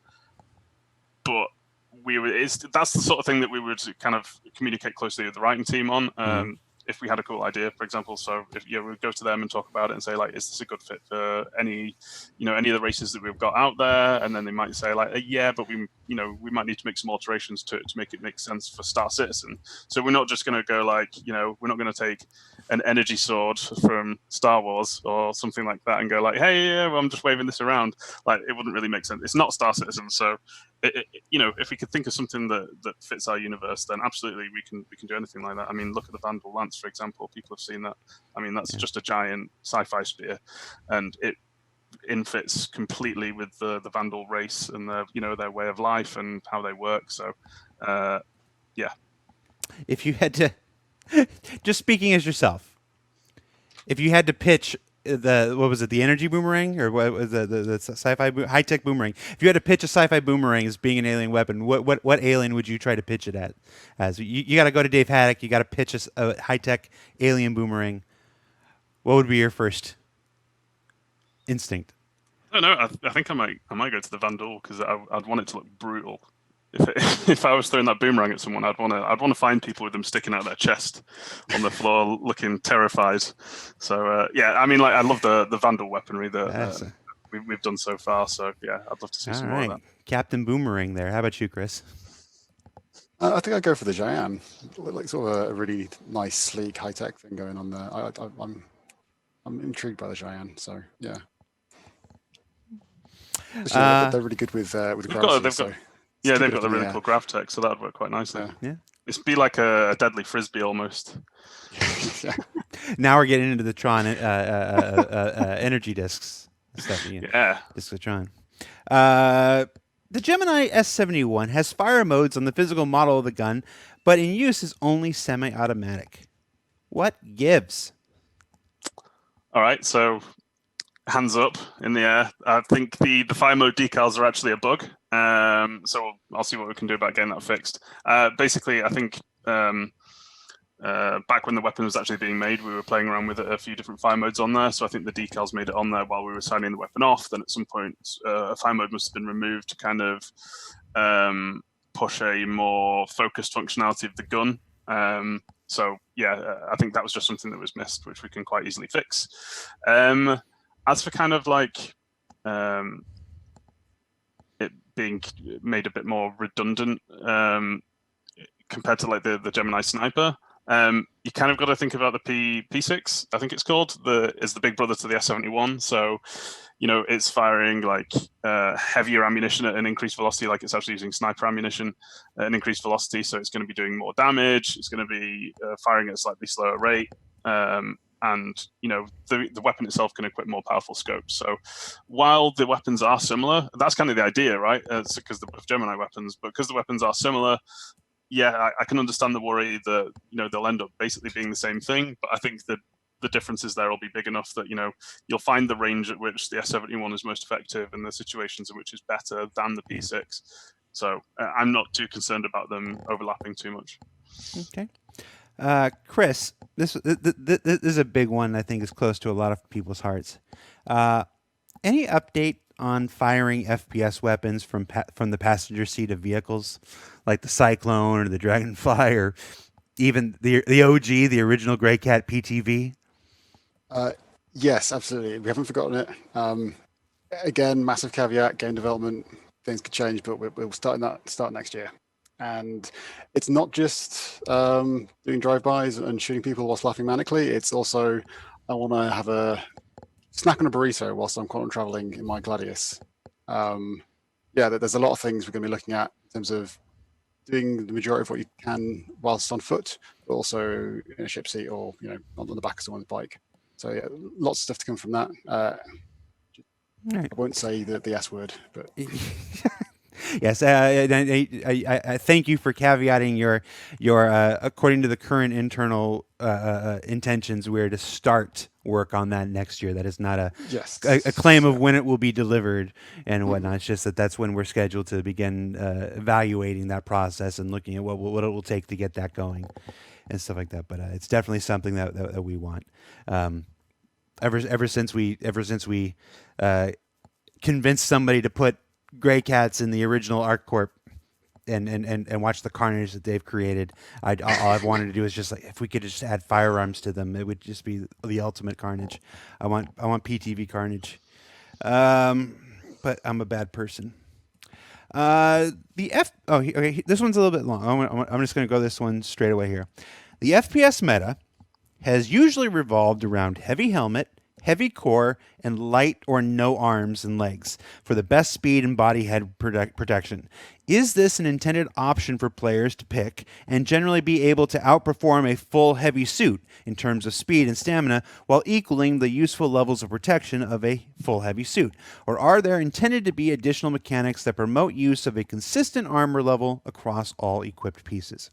that's the sort of thing that we would kind of communicate closely with the writing team on. If we had a cool idea, for example, so if we would go to them and talk about it and say like, is this a good fit for any of the races that we've got out there? And then they might say like, yeah, but we might need to make some alterations to make it make sense for Star Citizen. So we're not just going to go like, we're not going to take an energy sword from Star Wars or something like that and go like, hey, yeah, well, I'm just waving this around. Like, it wouldn't really make sense. It's not Star Citizen, so. If we could think of something that fits our universe, then absolutely we can do anything like that. I mean, look at the Vandal Lance, for example. People have seen that. I mean, that's just a giant sci-fi spear, and it infits completely with the Vandal race and their way of life and how they work. So, yeah. If you had to, just speaking as yourself, if you had to pitch the energy boomerang, or what was the sci-fi high tech boomerang? If you had to pitch a sci-fi boomerang as being an alien weapon, what alien would you try to pitch it at? As you got to go to Dave Haddock, you got to pitch a high tech alien boomerang. What would be your first instinct? I don't know. I think I might go to the Vandal because I'd want it to look brutal. If I was throwing that boomerang at someone, I'd want to find people with them sticking out their chest on the floor, looking terrified. So yeah, I mean, like I love the Vandal weaponry that we've done so far. So yeah, I'd love to see some more of that. Captain Boomerang there. How about you, Chris? I think I'd go for the Cheyenne. Like sort of a really nice, sleek, high tech thing going on there. I'm intrigued by the Cheyenne. So yeah, they're really good with gravity. Yeah, they've got the really cool grav tech, so that would work quite nicely. Yeah. It'd be like a deadly frisbee almost. Yeah. Now we're getting into the Tron energy discs stuff. Yeah. Discs of Tron. The Gemini S71 has fire modes on the physical model of the gun, but in use is only semi-automatic. What gives? All right, so hands up in the air. I think the fire mode decals are actually a bug. So I'll see what we can do about getting that fixed. Basically, I think back when the weapon was actually being made, we were playing around with a few different fire modes on there. So I think the decals made it on there while we were signing the weapon off. Then at some point, a fire mode must have been removed to kind of push a more focused functionality of the gun. So yeah, I think that was just something that was missed, which we can quite easily fix. As for kind of like it being made a bit more redundant compared to like the Gemini Sniper, you kind of got to think about the P6, I think it's called, is the big brother to the S71. So, it's firing like heavier ammunition at an increased velocity, like it's actually using sniper ammunition at an increased velocity. So it's going to be doing more damage. It's going to be firing at a slightly slower rate. And the weapon itself can equip more powerful scopes. So while the weapons are similar, that's kind of the idea, right? It's because of Gemini weapons, but because the weapons are similar, yeah, I can understand the worry that they'll end up basically being the same thing. But I think that the differences there will be big enough that you'll find the range at which the S71 is most effective and the situations in which it's better than the P6. So I'm not too concerned about them overlapping too much. Okay. Chris, this is a big one. I think is close to a lot of people's hearts. Any update on firing FPS weapons from the passenger seat of vehicles, like the Cyclone or the Dragonfly, or even the OG, the original Grey Cat PTV? Yes, absolutely. We haven't forgotten it. Again, massive caveat: game development, things could change, but we'll start next year. And it's not just doing drive-bys and shooting people whilst laughing manically. It's also, I want to have a snack on a burrito whilst I'm quantum traveling in my Gladius. There's a lot of things we're going to be looking at in terms of doing the majority of what you can whilst on foot, but also in a ship seat or on the back of someone's bike. So yeah, lots of stuff to come from that. Right. I won't say the S word, but Yes, I thank you for caveating your according to the current internal intentions, we're to start work on that next year. That is not a claim of when it will be delivered and whatnot. It's just that's when we're scheduled to begin evaluating that process and looking at what it will take to get that going and stuff like that. But it's definitely something that we want. Ever since we convinced somebody to put Grey Cats in the original ArcCorp and watch the carnage that they've created. All I've wanted to do is just if we could just add firearms to them, it would just be the ultimate carnage. I want PTV carnage, but I'm a bad person. Okay. This one's a little bit long. I'm just going to go this one straight away here. The FPS meta has usually revolved around heavy helmet, heavy core, and light or no arms and legs for the best speed and body head protection. Is this an intended option for players to pick and generally be able to outperform a full heavy suit in terms of speed and stamina while equaling the useful levels of protection of a full heavy suit? Or are there intended to be additional mechanics that promote use of a consistent armor level across all equipped pieces?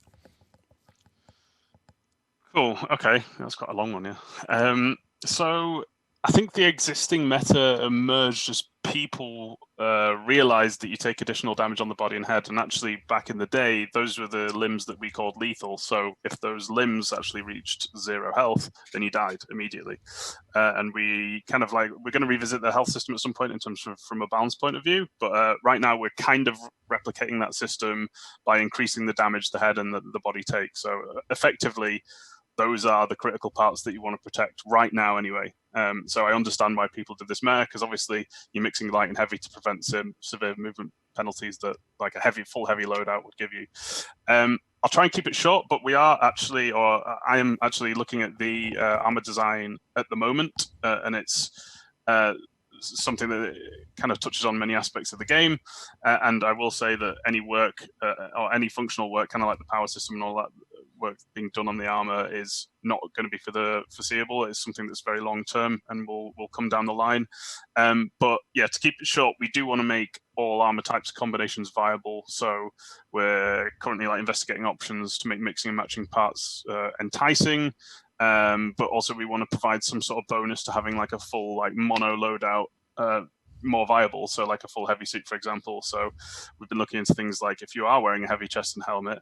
Cool. Okay, that's quite a long one, yeah. So I think the existing meta emerged as people realized that you take additional damage on the body and head, and actually back in the day, those were the limbs that we called lethal. So if those limbs actually reached 0 health, then you died immediately. And we kind of we're going to revisit the health system at some point in terms of from a balance point of view, but right now we're kind of replicating that system by increasing the damage the head and the body takes. So effectively, those are the critical parts that you want to protect right now anyway. So I understand why people did this meta, because obviously you're mixing light and heavy to prevent severe movement penalties that like a full heavy loadout would give you. I'll try and keep it short, but I am actually looking at the armor design at the moment, and it's something that kind of touches on many aspects of the game. And I will say that any work or any functional work, kind of like the power system and all that work being done on the armor, is not going to be for the foreseeable. It's something that's very long term and will come down the line. But yeah, to keep it short, we do want to make all armor types combinations viable. So we're currently investigating options to make mixing and matching parts enticing. But also we want to provide some sort of bonus to having a full mono loadout more viable. So a full heavy suit, for example. So we've been looking into things like if you are wearing a heavy chest and helmet,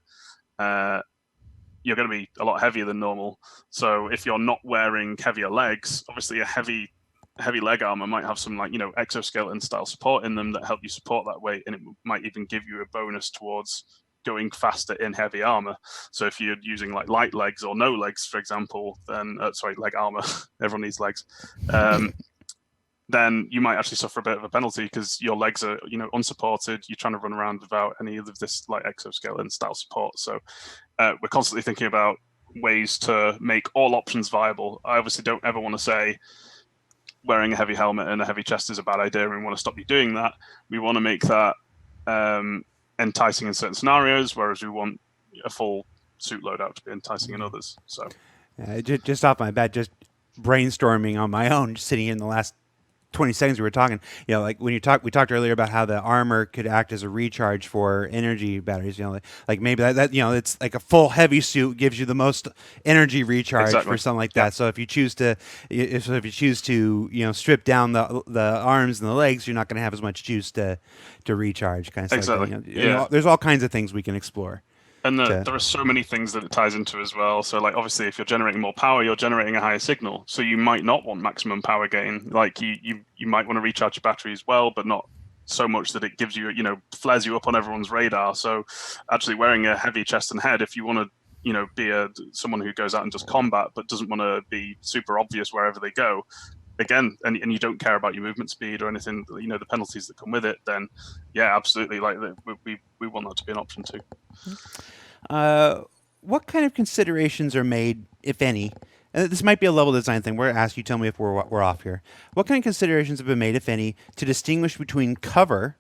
you're going to be a lot heavier than normal. So if you're not wearing heavier legs, obviously a heavy leg armor might have some exoskeleton style support in them that help you support that weight, and it might even give you a bonus towards going faster in heavy armor. So if you're using light legs or no legs, for example, then leg armor, everyone needs legs. Then you might actually suffer a bit of a penalty because your legs are, unsupported. You're trying to run around without any of this exoskeleton style support. So we're constantly thinking about ways to make all options viable. I obviously don't ever want to say wearing a heavy helmet and a heavy chest is a bad idea and we want to stop you doing that. We want to make that enticing in certain scenarios, whereas we want a full suit loadout to be enticing in others. So just off my bat, just brainstorming on my own, just sitting in the last 20 seconds we were talking, when we talked earlier about how the armor could act as a recharge for energy batteries, maybe that it's like a full heavy suit gives you the most energy recharge for something like that. So if you choose to strip down the arms and the legs, you're not going to have as much juice to recharge, kind of stuff. Exactly. There's all kinds of things we can explore. And there are so many things that it ties into as well. So obviously if you're generating more power, you're generating a higher signal. So you might not want maximum power gain. You might want to recharge your battery as well, but not so much that it gives you, flares you up on everyone's radar. So actually wearing a heavy chest and head, if you want to, be someone who goes out and does combat, but doesn't want to be super obvious wherever they go, again, and you don't care about your movement speed or anything, the penalties that come with it, then yeah, absolutely, we want that to be an option too. What kind of considerations are made, if any? This might be a level design thing. We're asked, you tell me if we're off here. What kind of considerations have been made, if any, to distinguish between cover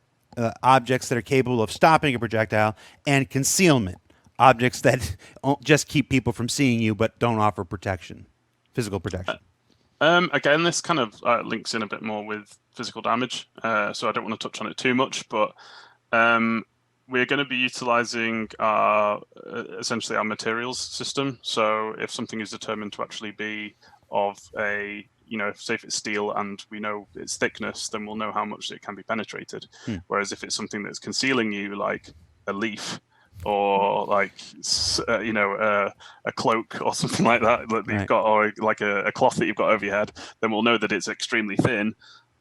objects that are capable of stopping a projectile, and concealment, objects that just keep people from seeing you but don't offer protection, physical protection. Again, this kind of links in a bit more with physical damage, so I don't want to touch on it too much, but we're going to be utilizing essentially our materials system. So if something is determined to actually be of a, say if it's steel and we know its thickness, then we'll know how much it can be penetrated. Whereas if it's something that's concealing you, like a leaf, or like a cloak or something like that you've got, or like a cloth that you've got over your head, then we'll know that it's extremely thin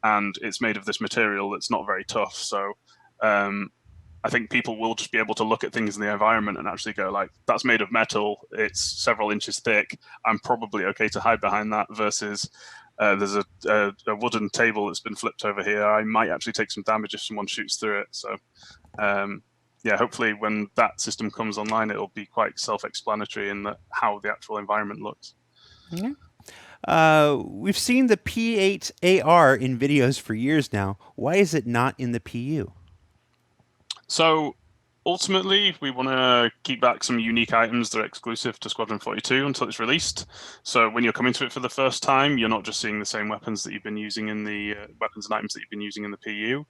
and it's made of this material that's not very tough. So I think people will just be able to look at things in the environment and actually go like, that's made of metal, it's several inches thick, I'm probably okay to hide behind that, versus there's a wooden table that's been flipped over here, I might actually take some damage if someone shoots through it. So yeah, hopefully when that system comes online, it'll be quite self-explanatory in how the actual environment looks. We've seen the P8AR in videos for years now. Why is it not in the PU? So ultimately, we want to keep back some unique items that are exclusive to Squadron 42 until it's released. So when you're coming to it for the first time, you're not just seeing the same weapons that you've been using in the weapons and items that you've been using in the PU.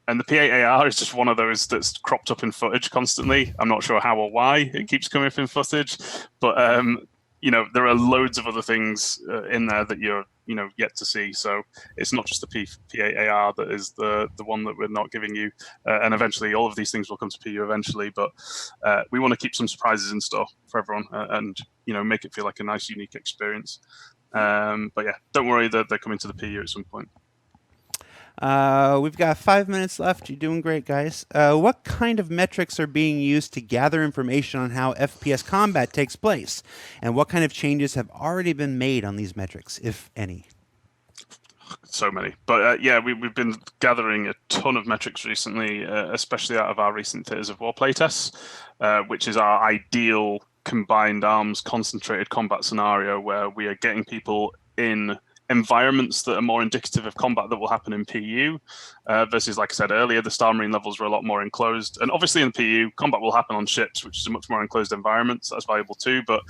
And the P8AR is just one of those that's cropped up in footage constantly. I'm not sure how or why it keeps coming up in footage, but there are loads of other things in there that you're yet to see. So it's not just the P8AR that is the one that we're not giving you, and eventually all of these things will come to PU eventually. But we want to keep some surprises in store for everyone, and make it feel like a nice, unique experience. But yeah, don't worry that they're coming to the PU at some point. We've got 5 minutes left. You're doing great, guys. What kind of metrics are being used to gather information on how FPS combat takes place? And what kind of changes have already been made on these metrics, if any? So many. But yeah, we've been gathering a ton of metrics recently, especially out of our recent Theatres of War playtests, which is our ideal combined arms concentrated combat scenario where we are getting people in environments that are more indicative of combat that will happen in PU, versus, like I said earlier, the Star Marine levels were a lot more enclosed. And obviously in PU, combat will happen on ships, which is a much more enclosed environment, so that's valuable too. But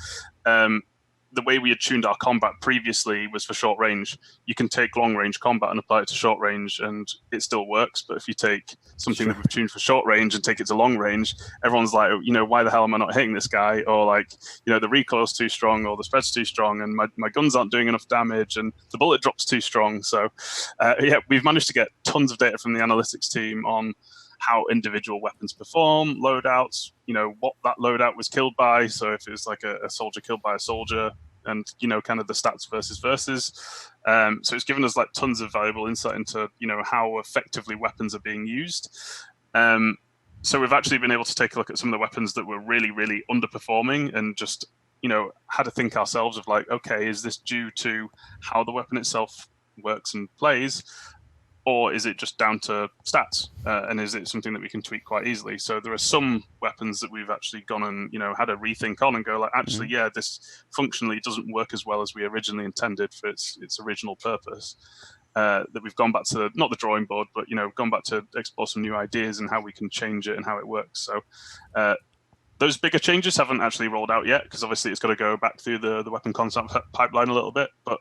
the way we had tuned our combat previously was for short range. You can take long range combat and apply it to short range and it still works. But if you take something that we've tuned for short range and take it to long range, everyone's like, why the hell am I not hitting this guy? Or like, the recoil's too strong or the spread's too strong and my guns aren't doing enough damage and the bullet drop's too strong. So yeah, we've managed to get tons of data from the analytics team on how individual weapons perform, loadouts, what that loadout was killed by. So if it's like a soldier killed by a soldier, and kind of the stats versus. So it's given us like tons of valuable insight into how effectively weapons are being used. So we've actually been able to take a look at some of the weapons that were really, really underperforming and just had to think ourselves of like, okay, is this due to how the weapon itself works and plays, or is it just down to stats? And is it something that we can tweak quite easily? So there are some weapons that we've actually gone and had a rethink on and go like, actually, yeah, this functionally doesn't work as well as we originally intended for its original purpose. That we've gone back to not the drawing board, but gone back to explore some new ideas and how we can change it and how it works. So those bigger changes haven't actually rolled out yet because obviously it's got to go back through the weapon concept pipeline a little bit. But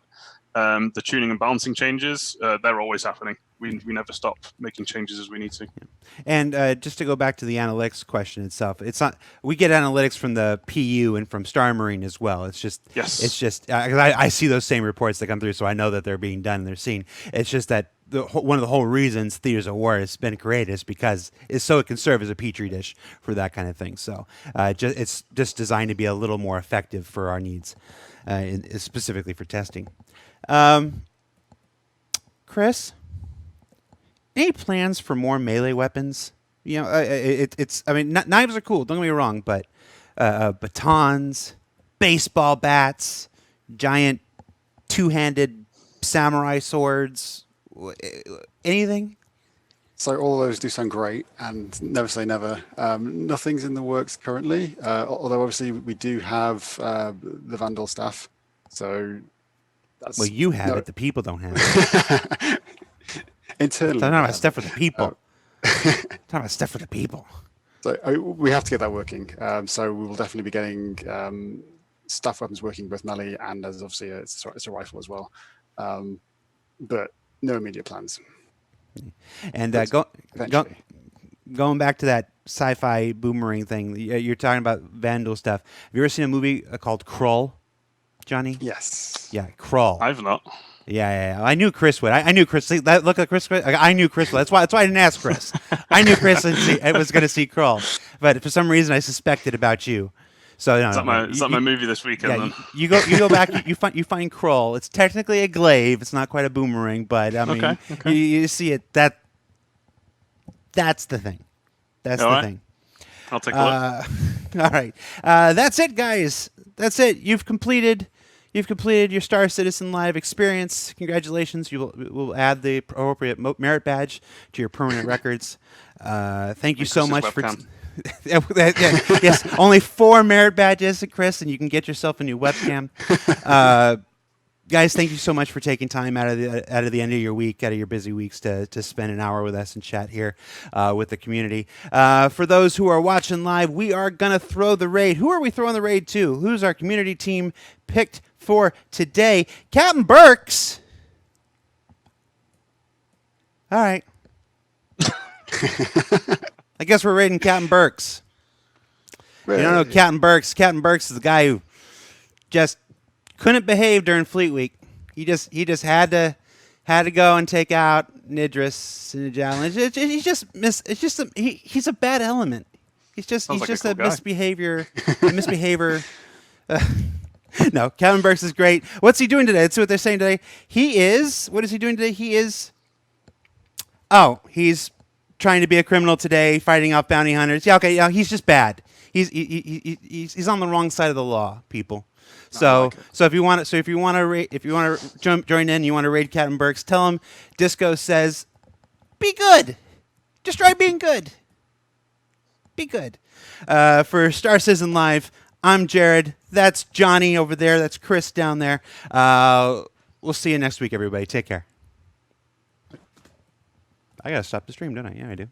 the tuning and balancing changes, they're always happening. We never stop making changes as we need to. And just to go back to the analytics question itself, it's not. We get analytics from the PU and from Star Marine as well. It's just. Yes. It's just. I see those same reports that come through, so I know that they're being done and they're seen. It's just that one of the whole reasons Theatres of War has been created is because it's so it can serve as a petri dish for that kind of thing. So it's just designed to be a little more effective for our needs, specifically for testing. Chris, any plans for more melee weapons? It's. I mean, knives are cool. Don't get me wrong, but batons, baseball bats, giant two-handed samurai swords, anything. So all of those do sound great, and never say never. Nothing's in the works currently, although obviously we do have the Vandal staff. So that's, you have it. The people don't have it. Internally, I don't know about stuff for the people. Talking about stuff for the people. So we have to get that working. So we will definitely be getting staff weapons working both melee and as obviously it's a rifle as well. But no immediate plans. And Eventually. going back to that sci-fi boomerang thing, you're talking about Vandal stuff. Have you ever seen a movie called Krull, Johnny? Yes. Yeah, Krull. I've not. Yeah. I knew Chris would. I knew Chris. See, look at Chris. I knew Chris would. That's why I didn't ask Chris. I knew Chris was going to see Krull, but for some reason I suspected about you. So Is that my movie this weekend? Yeah, then? you go back. You find Krull. It's technically a glaive. It's not quite a boomerang, but I mean, Okay. You see it. That's the thing. That's All the right. thing. I'll take a look. All right. That's it, guys. That's it. You've completed your Star Citizen Live experience. Congratulations. We'll add the appropriate merit badge to your permanent records. Thank you so much for. Yes, only 4 merit badges, Chris, and you can get yourself a new webcam. Guys, thank you so much for taking time out of the end of your week, out of your busy weeks, to spend an hour with us and chat here with the community. For those who are watching live, we are gonna throw the raid. Who are we throwing the raid to? Who's our community team picked for today? Captain Burks. All right. I guess we're raiding Captain Burks. You don't know Captain Burks. Captain Burks is the guy who just couldn't behave during Fleet Week. He just had to go and take out Nidris and Javelin. He's a bad element. He's just Sounds like a cool a guy. misbehavior. No, Captain Burks is great. What's he doing today? Let's see what they're saying today. What is he doing today? He's trying to be a criminal today, fighting off bounty hunters. Yeah, okay, yeah, he's just bad. He's on the wrong side of the law, people. So if you want to join in, you want to raid Captain Burks, tell him Disco says, be good. Just try being good. Be good. For Star Citizen Live, I'm Jared. That's Johnny over there. That's Chris down there. We'll see you next week, everybody. Take care. I gotta stop the stream, don't I? Yeah, I do.